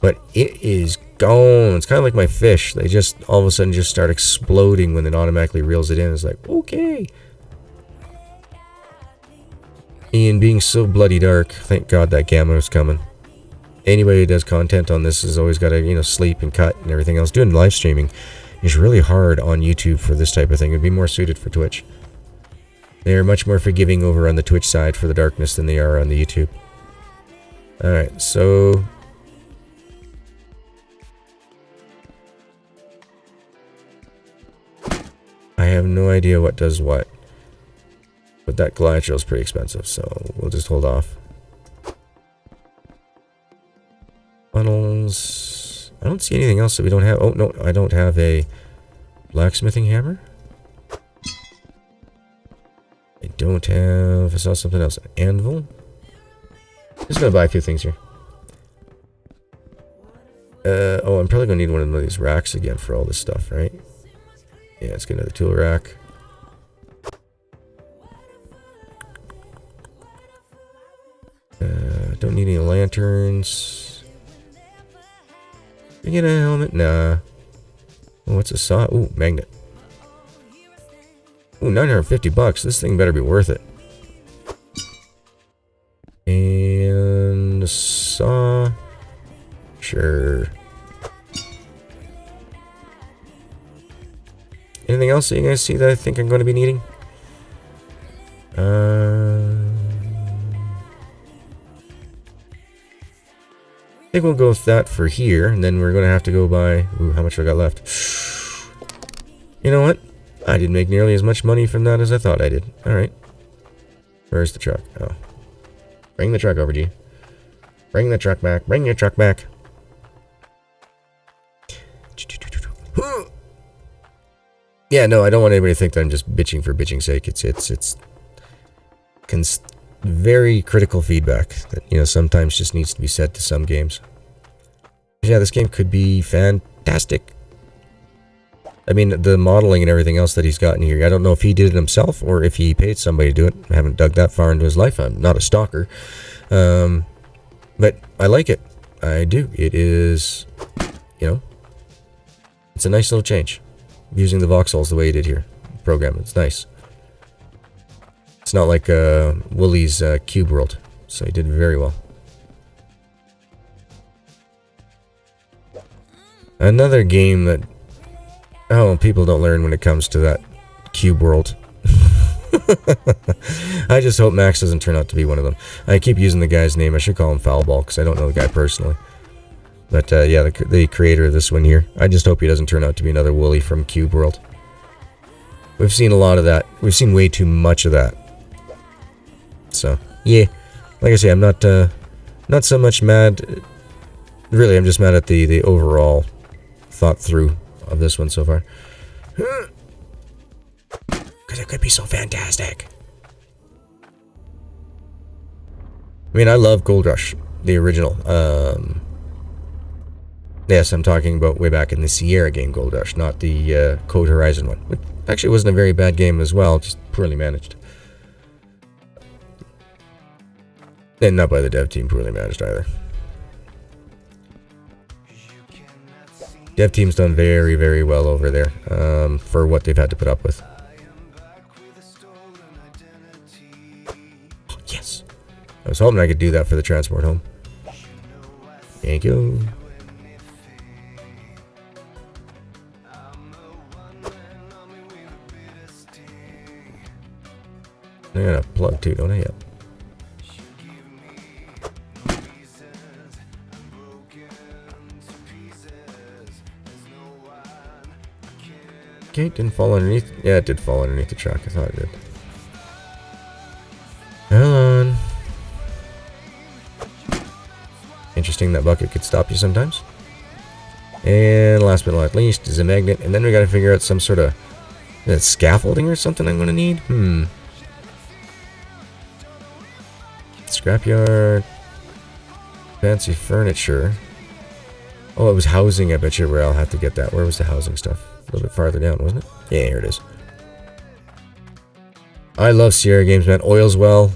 But it is gone. It's kind of like my fish. They just all of a sudden just start exploding when it automatically reels it in. It's like, okay. Ian being so bloody dark. Thank God that gamma was coming. Anybody who does content on this has always got to, sleep and cut and everything else. Doing live streaming is really hard on YouTube for this type of thing. It'd be more suited for Twitch. They're much more forgiving over on the Twitch side for the darkness than they are on the YouTube. Alright, so... I have no idea what does what. But that Glytrol is pretty expensive, so we'll just hold off. Funnels... I don't see anything else that we don't have. Oh, no, I don't have a blacksmithing hammer. I don't have... I saw something else. An anvil? Just gonna buy a few things here. Oh, I'm probably gonna need one of these racks again for all this stuff, right? Yeah, let's get another tool rack. Don't need any lanterns. Can I get a helmet? Nah. Oh, what's a saw? Ooh, magnet. Ooh, 950 bucks. This thing better be worth it. And a saw. Sure. Anything else that you guys see that I think I'm going to be needing? I think we'll go with that for here, and then we're going to have to go by... Ooh, how much I got left? You know what? I didn't make nearly as much money from that as I thought I did. Alright. Where's the truck? Oh. Bring the truck over, G. Bring the truck back. Bring your truck back. Yeah, no, I don't want anybody to think that I'm just bitching for bitching's sake. It's very critical feedback that, you know, sometimes just needs to be said to some games. Yeah, this game could be fantastic. I mean, the modeling and everything else that he's got in here, I don't know if he did it himself or if he paid somebody to do it. I haven't dug that far into his life. I'm not a stalker. But I like it. I do. It is, you know, it's a nice little change. Using the voxels the way he did here. Program, it's nice. It's not like Wooly's Cube World, so he did very well. Another game that, oh, people don't learn when it comes to that Cube World. I just hope Max doesn't turn out to be one of them. I keep using the guy's name. I should call him Foulball because I don't know the guy personally. But yeah, the creator of this one here. I just hope he doesn't turn out to be another Wooly from Cube World. We've seen a lot of that. We've seen way too much of that. So, yeah. Like I say, I'm not so much mad. Really, I'm just mad at the overall thought through of this one so far. Because it could be so fantastic. I mean, I love Gold Rush, the original. Yes, I'm talking about way back in the Sierra game, Gold Rush, not the Code Horizon one. Which actually wasn't a very bad game as well, just poorly managed. And not by the dev team, poorly managed either. Dev team's done very, very well over there for what they've had to put up with. Oh, yes! I was hoping I could do that for the transport home. Thank you. I got a plug too, don't I? Yep. Okay, didn't fall underneath. Yeah, it did fall underneath the truck. I thought it did. Hold on. Interesting that bucket could stop you sometimes. And last but not least is a magnet. And then we gotta figure out some sort of scaffolding or something I'm gonna need. Scrapyard. Fancy furniture. Oh, it was housing, I bet you, where I'll have to get that. Where was the housing stuff? A little bit farther down, wasn't it? Yeah, here it is. I love Sierra games, man. Oil's Well.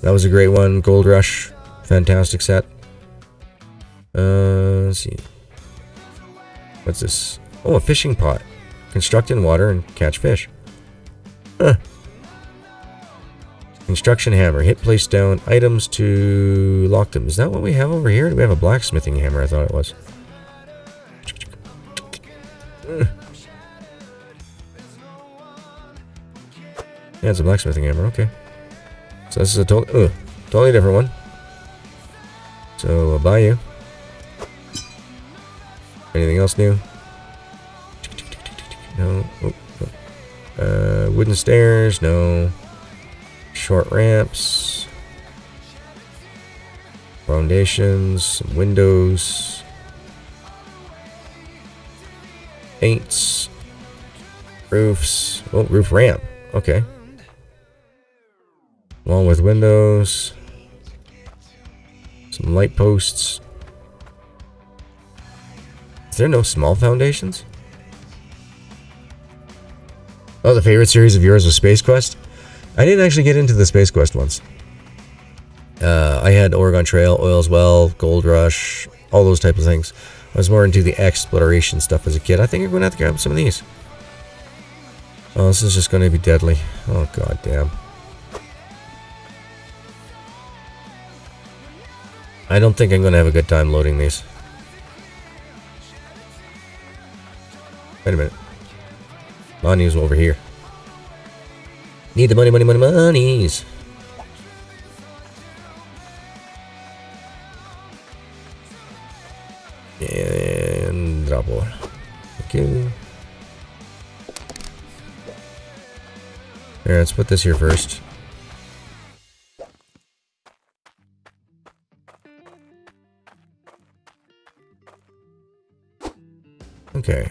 That was a great one. Gold Rush. Fantastic set. Let's see. What's this? Oh, a fishing pot. Construct in water and catch fish. Huh. Construction hammer. Hit, place down items to lock them. Is that what we have over here? Do we have a blacksmithing hammer? I thought it was. Yeah, it's a blacksmithing hammer. Okay. So this is a totally different one. So I'll buy you. Anything else new? No. Oh, no. Wooden stairs. No. Short ramps. Foundations. Windows. Paints. Roofs. Oh, roof ramp. Okay. Wall with windows. Some light posts. Is there no small foundations? Oh, the favorite series of yours was Space Quest? I didn't actually get into the Space Quest ones. I had Oregon Trail, Oil's Well, Gold Rush, all those type of things. I was more into the exploration stuff as a kid. I think I'm going to have to grab some of these. Oh, this is just going to be deadly. Oh, god damn. I don't think I'm going to have a good time loading these. Wait a minute. Money's over here. Need the money, money, money, monies. And drop more. Thank you. Here, let's put this here first. Okay.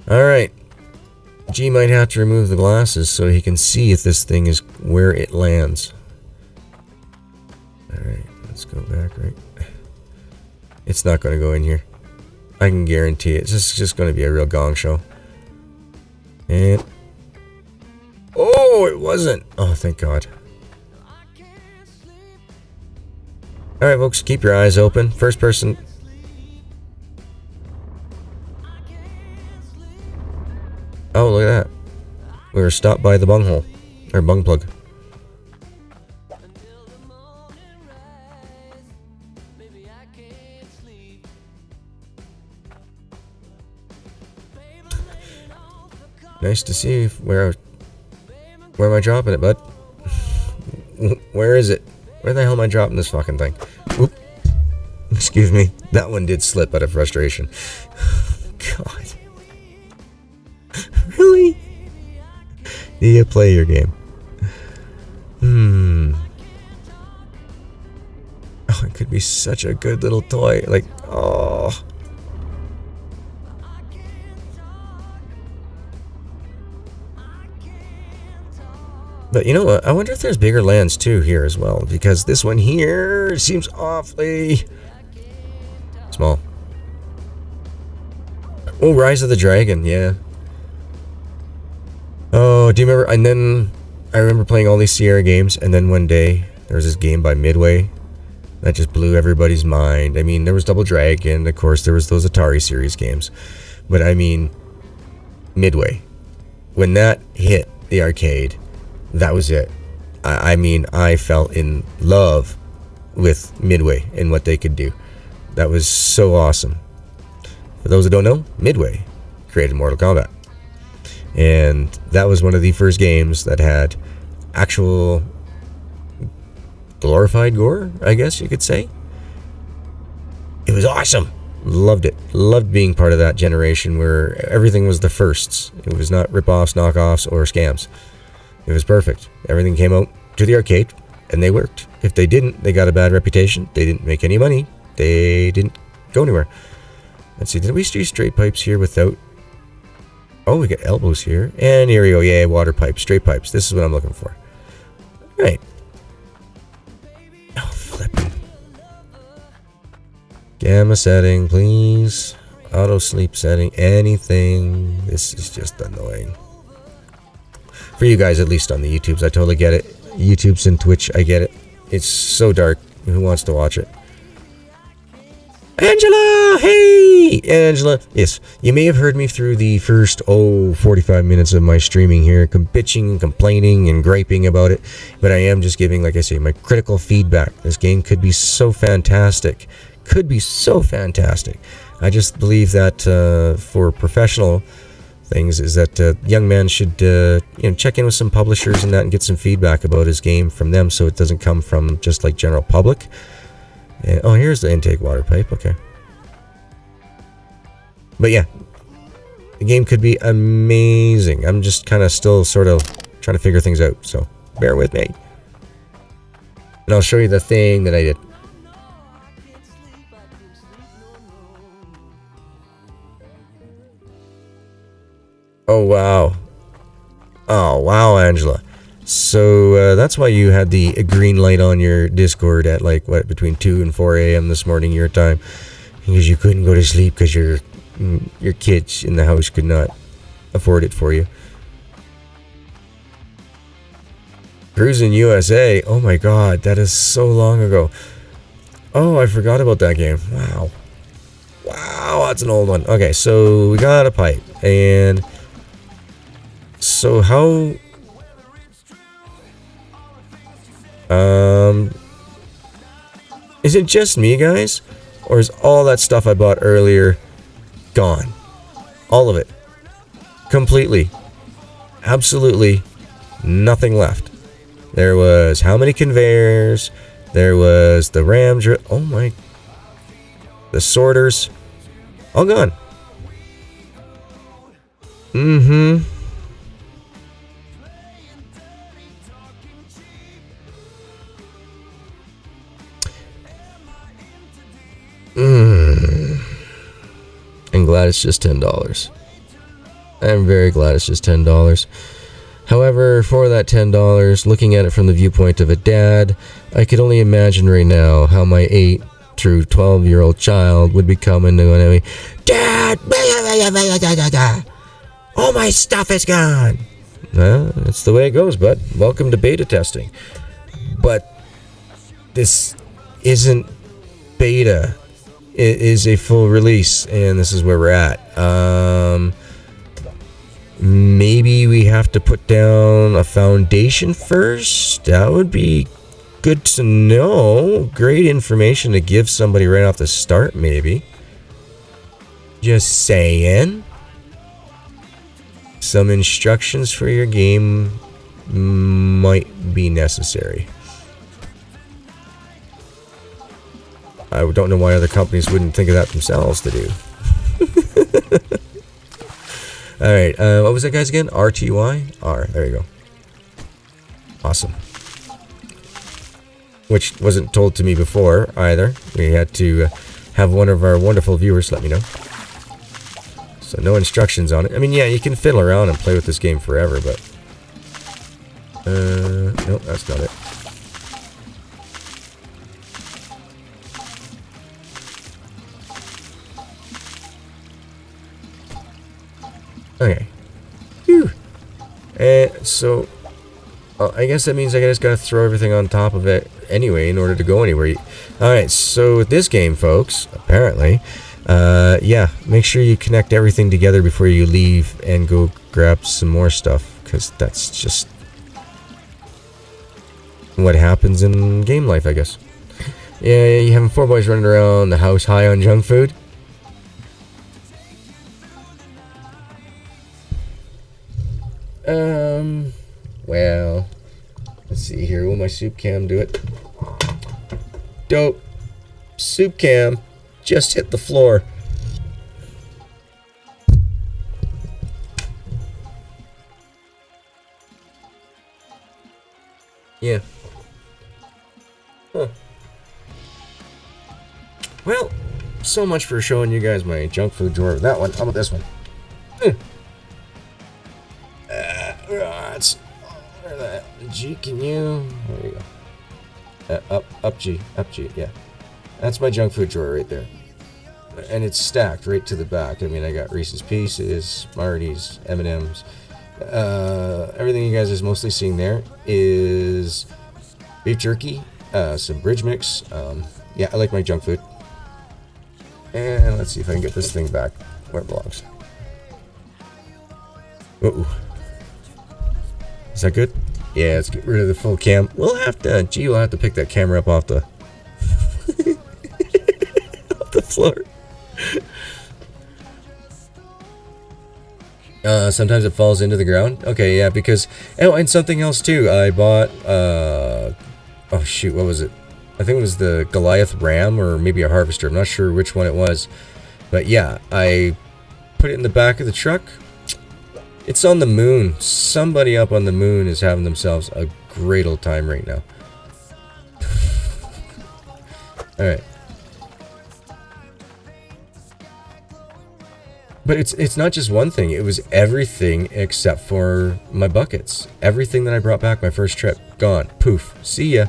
Alright. G might have to remove the glasses so he can see if this thing is where it lands. Alright, let's go back, right? It's not going to go in here. I can guarantee it. It's just going to be a real gong show. And... oh, it wasn't! Oh, thank God. Alright, folks, keep your eyes open. First person... oh, look at that. We were stopped by the bunghole. Or bung plug. Nice to see where am I dropping it, bud? Where is it? Where the hell am I dropping this fucking thing? Oop. Excuse me. That one did slip out of frustration. God. Really? You play your game. Oh, it could be such a good little toy. Like, oh. But you know what? I wonder if there's bigger lands too here as well. Because this one here seems awfully small. Oh, Rise of the Dragon, yeah. Oh, do you remember? And then I remember playing all these Sierra games, and then one day there was this game by Midway that just blew everybody's mind. I mean, there was Double Dragon, of course, there was those Atari series games, but I mean, Midway. When that hit the arcade, that was it. I mean, I fell in love with Midway and what they could do. That was so awesome. For those that don't know, Midway created Mortal Kombat. And that was one of the first games that had actual glorified gore, I guess you could say. It was awesome. Loved it. Loved being part of that generation where everything was the firsts. It was not rip-offs, knockoffs, or scams. It was perfect. Everything came out to the arcade, and they worked. If they didn't, they got a bad reputation. They didn't make any money. They didn't go anywhere. Let's see, did we do straight pipes here without... oh, we got elbows here. And here we go. Yeah, water pipes, straight pipes. This is what I'm looking for. All right. Oh, flipping. Gamma setting, please. Auto sleep setting, anything. This is just annoying. For you guys, at least on the YouTubes, I totally get it. YouTubes and Twitch, I get it. It's so dark. Who wants to watch it? Angela! Hey! Angela. Yes, you may have heard me through the first, 45 minutes of my streaming here, bitching and complaining and griping about it, but I am just giving, like I say, my critical feedback. This game could be so fantastic. Could be so fantastic. I just believe that for professional things is that young man should check in with some publishers and that and get some feedback about his game from them so it doesn't come from just like general public. And, oh, here's the intake water pipe. Okay. But yeah, the game could be amazing. I'm just kind of still sort of trying to figure things out, so bear with me. And I'll show you the thing that I did. Oh, wow. Oh, wow, Angela. So that's why you had the green light on your Discord at like what, between 2 and 4 a.m. this morning your time, because you couldn't go to sleep because your kids in the house could not afford it for you. Cruising USA. Oh my god, that is so long ago. Oh, I forgot about that game. Wow. Wow, that's an old one. Okay, so we got a pipe. And so how... is it just me, guys? Or is all that stuff I bought earlier gone? All of it. Completely. Absolutely nothing left. There was how many conveyors? There was the ram drill. Oh my. The sorters. All gone. Mm-hmm. I'm glad it's just $10. I'm very glad it's just $10. However, for that $10, looking at it from the viewpoint of a dad, I could only imagine right now how my 8 through 12-year-old child would be coming to me, Dad, all my stuff is gone. Well, that's the way it goes, bud. Welcome to beta testing. But this isn't beta. It is a full release, and this is where we're at. Maybe we have to put down a foundation first. That would be good to know. Great information to give somebody right off the start, maybe. Just saying. Some instructions for your game might be necessary. I don't know why other companies wouldn't think of that themselves to do. Alright, what was that, guys, again? RTY? R, there you go. Awesome. Which wasn't told to me before, either. We had to have one of our wonderful viewers let me know. So no instructions on it. I mean, yeah, you can fiddle around and play with this game forever, but... nope, that's not it. Okay. Whew. So, I guess that means I just gotta throw everything on top of it anyway in order to go anywhere. Alright, so with this game, folks, apparently, yeah, make sure you connect everything together before you leave and go grab some more stuff, because that's just what happens in game life, I guess. Yeah, you having 4 boys running around the house high on junk food? Well, let's see here. Will my soup cam do it? Dope. Soup cam just hit the floor. Yeah. Huh. Well, so much for showing you guys my junk food drawer. That one. How about this one? G, can you? There you go. Up G, yeah. That's my junk food drawer right there. And it's stacked right to the back. I mean, I got Reese's Pieces, Smarties, M&M's. Everything you guys are mostly seeing there is beef jerky, some bridge mix. Yeah, I like my junk food. And let's see if I can get this thing back where it belongs. Uh-oh. Is that good? Yeah, let's get rid of the full cam. We'll have to, we'll have to pick that camera up off the, off the floor. Sometimes it falls into the ground. Okay, yeah, because, oh, and something else too. I bought, oh shoot, what was it? I think it was the Goliath Ram or maybe a Harvester. I'm not sure which one it was. But yeah, I put it in the back of the truck. It's on the moon. Somebody up on the moon is having themselves a great old time right now. Alright. But it's not just one thing. It was everything except for my buckets. Everything that I brought back my first trip, gone. Poof. See ya.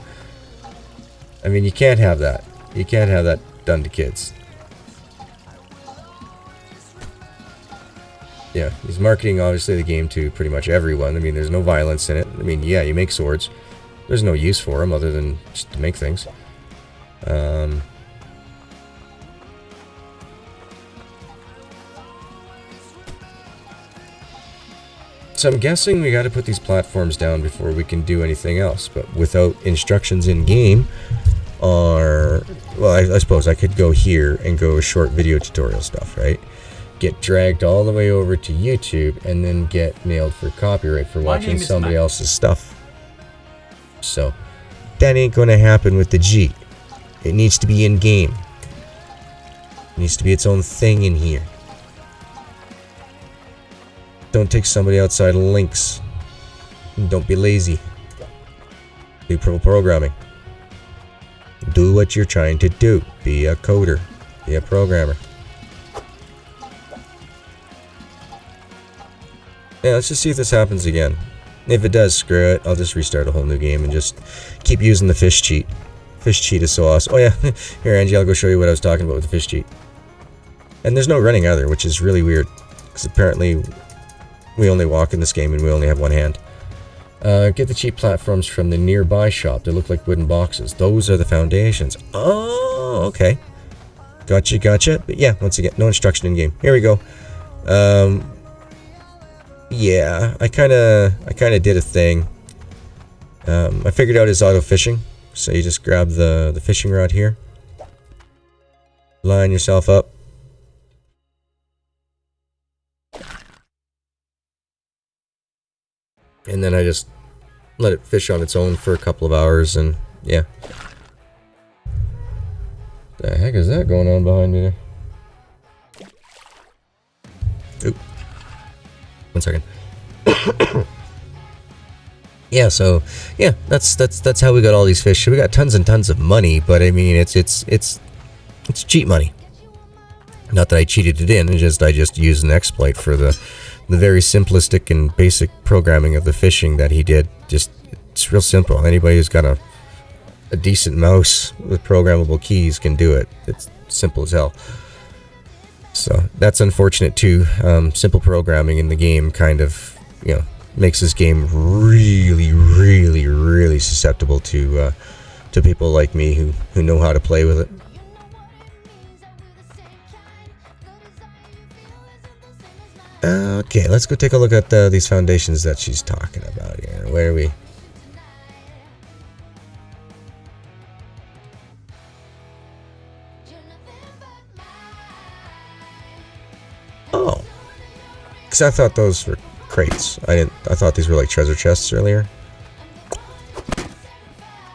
I mean, you can't have that. You can't have that done to kids. Yeah, he's marketing, obviously, the game to pretty much everyone. I mean, there's no violence in it. I mean, yeah, you make swords. There's no use for them other than just to make things. So I'm guessing we got to put these platforms down before we can do anything else. But without instructions in game, or well, I suppose I could go here and go short video tutorial stuff, right? Get dragged all the way over to YouTube and then get nailed for copyright for watching somebody else's stuff. So that ain't gonna happen with the G. It needs to be in game. It needs to be its own thing in here. Don't take somebody outside links. Don't be lazy. Do programming. Do what you're trying to do. Be a coder. Be a programmer. Yeah, let's just see if this happens again. If it does, screw it. I'll just restart a whole new game and just keep using the fish cheat. Fish cheat is so awesome. Oh yeah, here Angie, I'll go show you what I was talking about with the fish cheat. And there's no running either, which is really weird. Because apparently we only walk in this game and we only have one hand. Get the cheap platforms from the nearby shop. They look like wooden boxes. Those are the foundations. Oh, okay. Gotcha, gotcha. But yeah, once again, no instruction in game. Here we go. Yeah, I kind of did a thing. I figured out his auto fishing. So you just grab the fishing rod here. Line yourself up. And then I just let it fish on its own for a couple of hours, and yeah. The heck is that going on behind me there? Oop. 1 second. Yeah, so yeah, that's how we got all these fish. We got tons and tons of money, but I mean it's cheat money. Not that I cheated it in, I just used an exploit for the very simplistic and basic programming of the fishing that he did. Just, it's real simple. Anybody who's got a decent mouse with programmable keys can do it. It's simple as hell. So that's unfortunate too. Simple programming in the game kind of, you know, makes this game really susceptible to people like me who know how to play with it. Okay, let's go take a look at these foundations that she's talking about here. Where are we? Oh, because I thought those were crates. I thought these were like treasure chests earlier.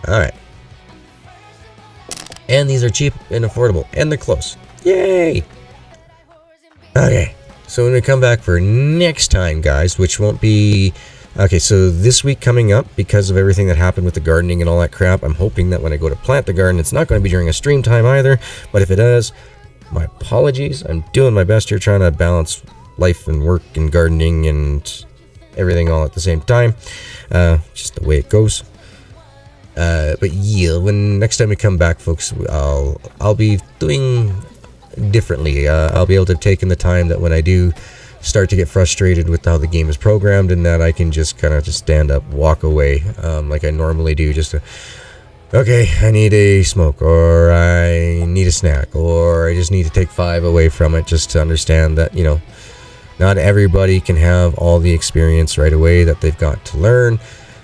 All right, and these are cheap and affordable, and they're close. Yay! Okay. So when we come back for next time, guys, which won't be... Okay, so this week coming up, because of everything that happened with the gardening and all that crap, I'm hoping that when I go to plant the garden, it's not going to be during a stream time either. But if it is, my apologies. I'm doing my best here, trying to balance life and work and gardening and everything all at the same time. Just the way it goes. But yeah, when next time we come back, folks, I'll be doing... differently. I'll be able to have taken the time that when I do start to get frustrated with how the game is programmed, and that I can just kind of just stand up, walk away, like I normally do, just to, okay, I need a smoke, or I need a snack, or I just need to take 5 away from it, just to understand that, you know, not everybody can have all the experience right away that they've got to learn.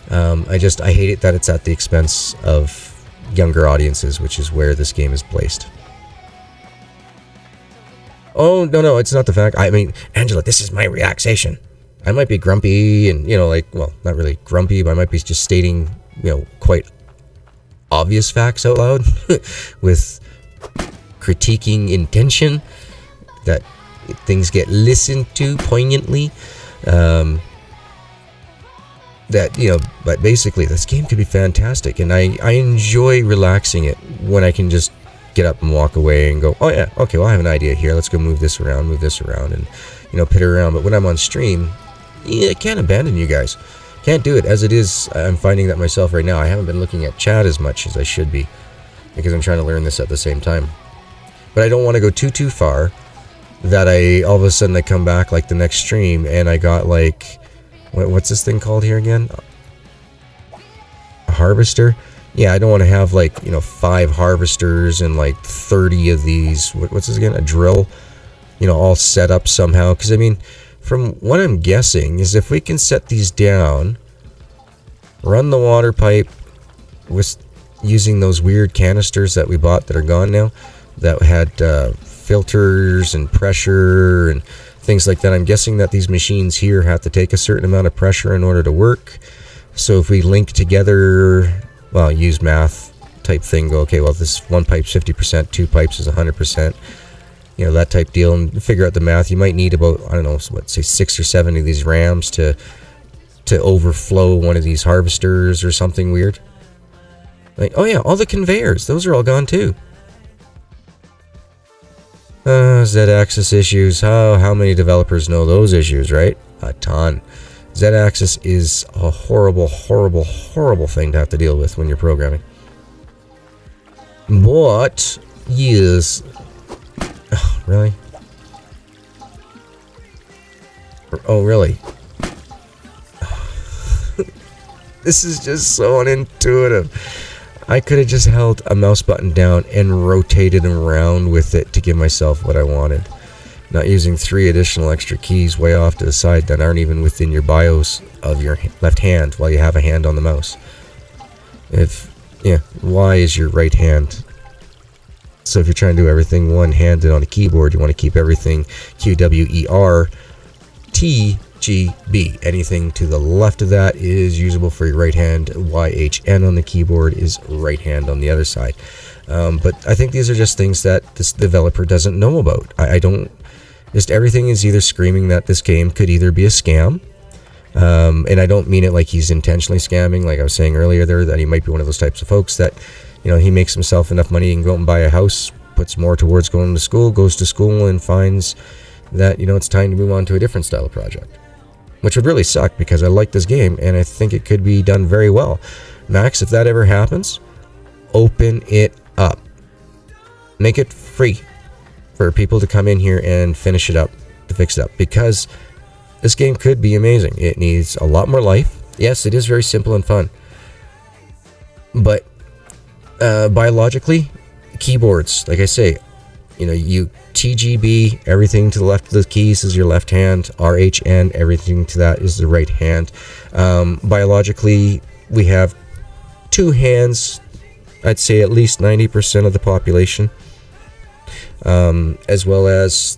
I hate it that it's at the expense of younger audiences, which is where this game is placed. Oh, no, it's not the fact. I mean, Angela, this is my relaxation. I might be grumpy and, you know, like, well, not really grumpy, but I might be just stating, you know, quite obvious facts out loud with critiquing intention, that things get listened to poignantly. That, you know, but basically this game could be fantastic, and I enjoy relaxing it when I can just get up and walk away and go, oh yeah, okay, well I have an idea here. Let's go move this around, and pit around. But when I'm on stream, I can't abandon you guys. Can't do it. As it is, I'm finding that myself right now. I haven't been looking at chat as much as I should be because I'm trying to learn this at the same time. But I don't want to go too far that I all of a sudden I come back like the next stream and I got like, what's this thing called here again? A harvester? Yeah, I don't want to have like 5 harvesters and like 30 of these. What's this again? A drill? All set up somehow. Because I mean, from what I'm guessing is if we can set these down, run the water pipe with using those weird canisters that we bought that are gone now, that had filters and pressure and things like that. I'm guessing that these machines here have to take a certain amount of pressure in order to work. So if we link together, well, use math type thing, go, okay, well, this one pipe's 50%, 2 pipes is 100%, that type deal, and figure out the math. You might need about, I don't know, say 6 or 7 of these rams to overflow one of these harvesters or something weird. Like, oh yeah, all the conveyors, those are all gone too. Z-axis issues. How many developers know those issues, right? A ton. Z-axis is a horrible, horrible, horrible thing to have to deal with when you're programming. But, yes. Oh, really? Oh, really? This is just so unintuitive. I could have just held a mouse button down and rotated around with it to give myself what I wanted. Not using 3 additional extra keys way off to the side that aren't even within your BIOS of your left hand while you have a hand on the mouse. Y is your right hand. So if you're trying to do everything one-handed on a keyboard, you want to keep everything QWERTGB. Anything to the left of that is usable for your right hand. YHN on the keyboard is right hand on the other side. But I think these are just things that this developer doesn't know about. I don't... Just everything is either screaming that this game could either be a scam, and I don't mean it like he's intentionally scamming, like I was saying earlier there, that he might be one of those types of folks that, he makes himself enough money and go out and buy a house, puts more towards going to school, goes to school and finds that, it's time to move on to a different style of project. Which would really suck because I like this game and I think it could be done very well. Max, if that ever happens, open it up. Make it free for people to come in here and finish it up, to fix it up, because this game could be amazing. It needs a lot more life. Yes, it is very simple and fun, but biologically, keyboards, like I say, you TGB, everything to the left of the keys is your left hand. RHN, everything to that is the right hand. Biologically, we have 2 hands. I'd say at least 90% of the population. As well as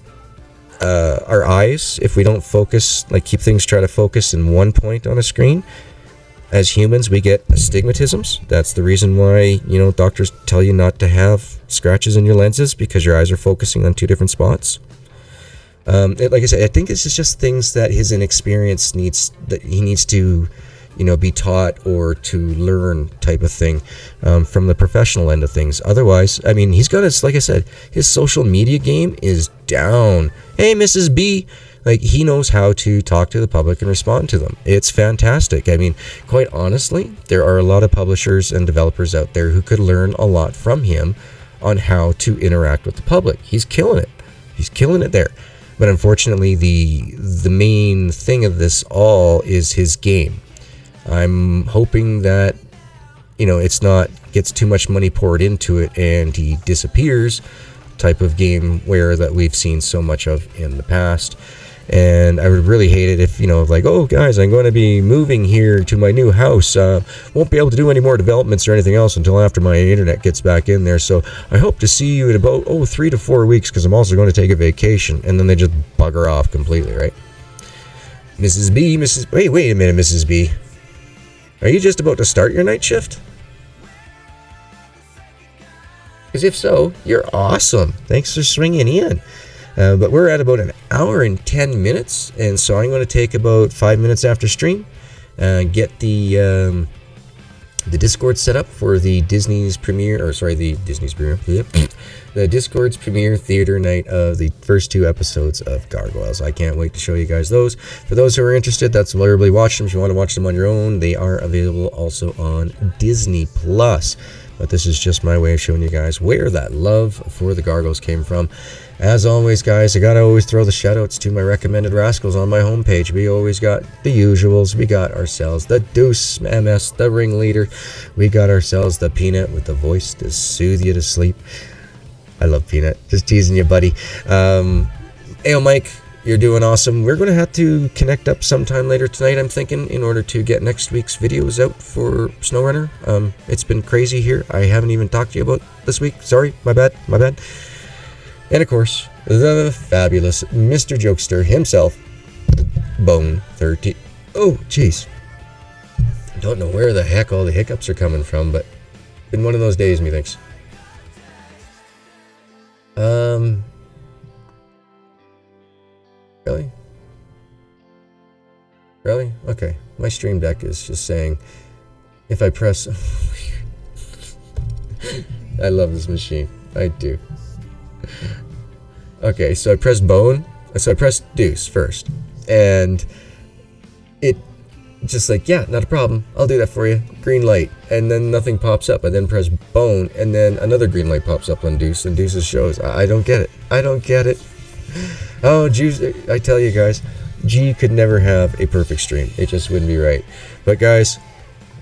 our eyes. If we don't focus, keep things, try to focus in one point on a screen, as humans we get astigmatisms. That's the reason why doctors tell you not to have scratches in your lenses, because your eyes are focusing on 2 different spots. Like I said, I think this is just things that his inexperience needs, that he needs to be taught or to learn type of thing, from the professional end of things. Otherwise, I mean, he's got his, like I said, his social media game is down. Hey, Mrs. B, he knows how to talk to the public and respond to them. It's fantastic. I mean, quite honestly, there are a lot of publishers and developers out there who could learn a lot from him on how to interact with the public. He's killing it. He's killing it there. But unfortunately, the main thing of this all is his game. I'm hoping that, it's not gets too much money poured into it and he disappears type of game where that we've seen so much of in the past. And I would really hate it if, oh guys, I'm going to be moving here to my new house. Won't be able to do any more developments or anything else until after my internet gets back in there. So I hope to see you in about 3 to 4 weeks, because I'm also going to take a vacation. And then they just bugger off completely, right? Mrs. B, wait a minute, Mrs. B. Are you just about to start your night shift? Because if so, you're awesome. Thanks for swinging in. But we're at about 1 hour and 10 minutes, and so I'm going to take about 5 minutes after stream, get the the Discord set up for the Disney's premiere, or sorry, the Disney's premiere, the Discord's premiere theater night of the first 2 episodes of Gargoyles. I can't wait to show you guys those. For those who are interested, that's literally watch them. If you want to watch them on your own, they are available also on Disney Plus. But this is just my way of showing you guys where that love for the Gargoyles came from. As always, guys, I gotta always throw the shoutouts to my recommended rascals on my homepage. We always got the usuals. We got ourselves the Deuce MS, the ringleader. We got ourselves the Peanut with the voice to soothe you to sleep. I love Peanut. Just teasing you, buddy. Ayo, Mike, you're doing awesome. We're going to have to connect up sometime later tonight, I'm thinking, in order to get next week's videos out for SnowRunner. It's been crazy here. I haven't even talked to you about this week. Sorry, my bad. And of course, the fabulous Mr. Jokester himself, Bone13. Oh, jeez. Don't know where the heck all the hiccups are coming from, but been one of those days, methinks. Really? Really? Okay. My stream deck is just saying, if I press... I love this machine. I do. Okay, so I pressed Bone. So I pressed Deuce first. And it just like, yeah, not a problem. I'll do that for you. Green light. And then nothing pops up. I then press Bone. And then another green light pops up on Deuce. And Deuce shows. I don't get it. I don't get it. Oh, geez, I tell you guys, G could never have a perfect stream. It just wouldn't be right. But guys,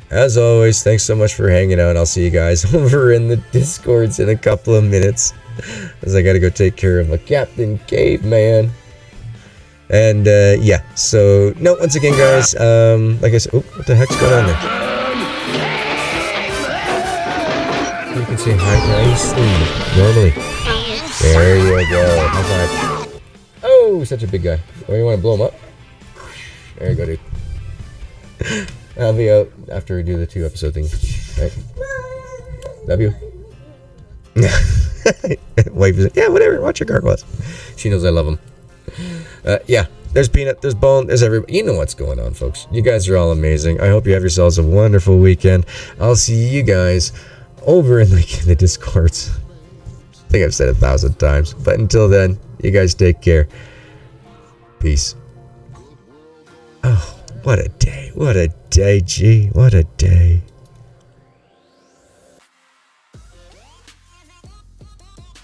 as always, thanks so much for hanging out. I'll see you guys over in the Discords in a couple of minutes, as I gotta go take care of a Captain Caveman. And yeah, so no, once again, guys, like I said, oh, what the heck's going on there? You can say hi nicely, normally. There you go. High five. Oh, such a big guy. Oh, you want to blow him up? There you go, dude. I'll be out after we do the 2 episode thing. Right? Love you. Wife is like, yeah, whatever. Watch your gargoyles. She knows I love them. Yeah, there's Peanut, there's Bone, there's everybody. You know what's going on, folks. You guys are all amazing. I hope you have yourselves a wonderful weekend. I'll see you guys over in the Discords. I think I've said it 1,000 times. But until then, you guys take care. Peace. Oh, what a day. What a day, G. What a day.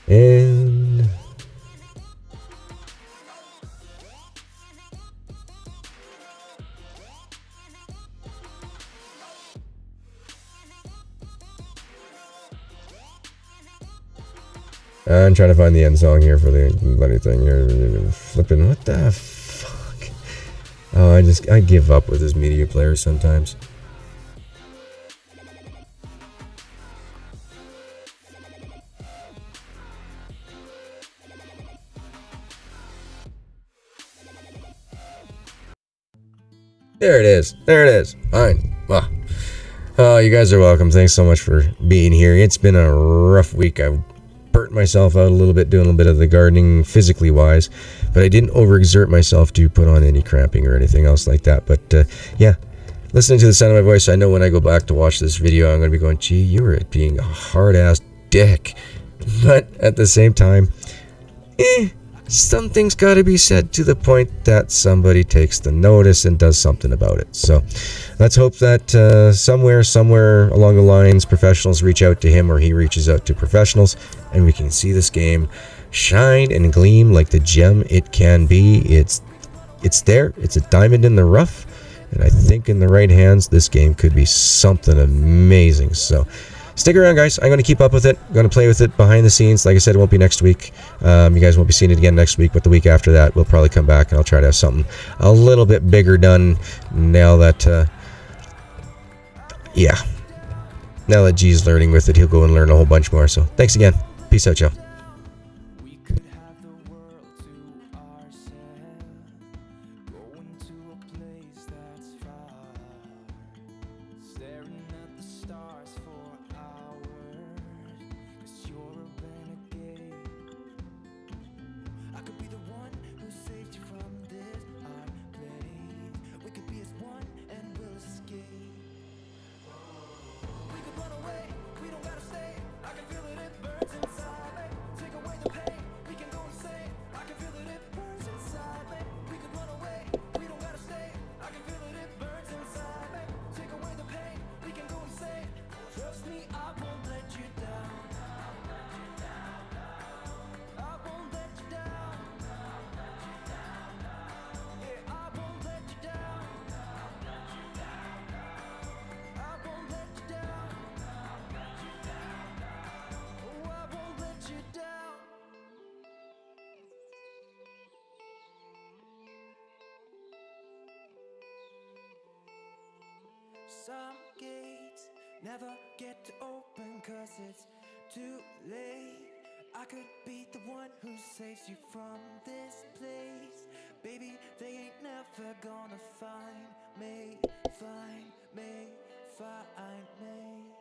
And... I'm trying to find the end song here for the bloody thing here. Flipping, what the fuck? Oh, I give up with this media player sometimes. There it is. There it is. Fine. Oh, you guys are welcome. Thanks so much for being here. It's been a rough week. I burnt myself out a little bit doing a bit of the gardening physically wise, but I didn't overexert myself to put on any cramping or anything else like that. But yeah, listening to the sound of my voice, I know when I go back to watch this video, I'm going to be going, gee, you were being a hard-ass dick. But at the same time, something's got to be said to the point that somebody takes the notice and does something about it. So let's hope that somewhere along the lines, professionals reach out to him or he reaches out to professionals, and we can see this game shine and gleam like the gem it can be. It's there. It's a diamond in the rough, and I think in the right hands, this game could be something amazing. So stick around, guys. I'm going to keep up with it. I'm going to play with it behind the scenes. Like I said, it won't be next week. You guys won't be seeing it again next week, but the week after that, we'll probably come back and I'll try to have something a little bit bigger done now that, yeah. Now that G's learning with it, he'll go and learn a whole bunch more. So thanks again. Peace out, y'all. Some gates never get to open 'cause it's too late. I could be the one who saves you from this place. Baby, they ain't never gonna find me, find me, find me.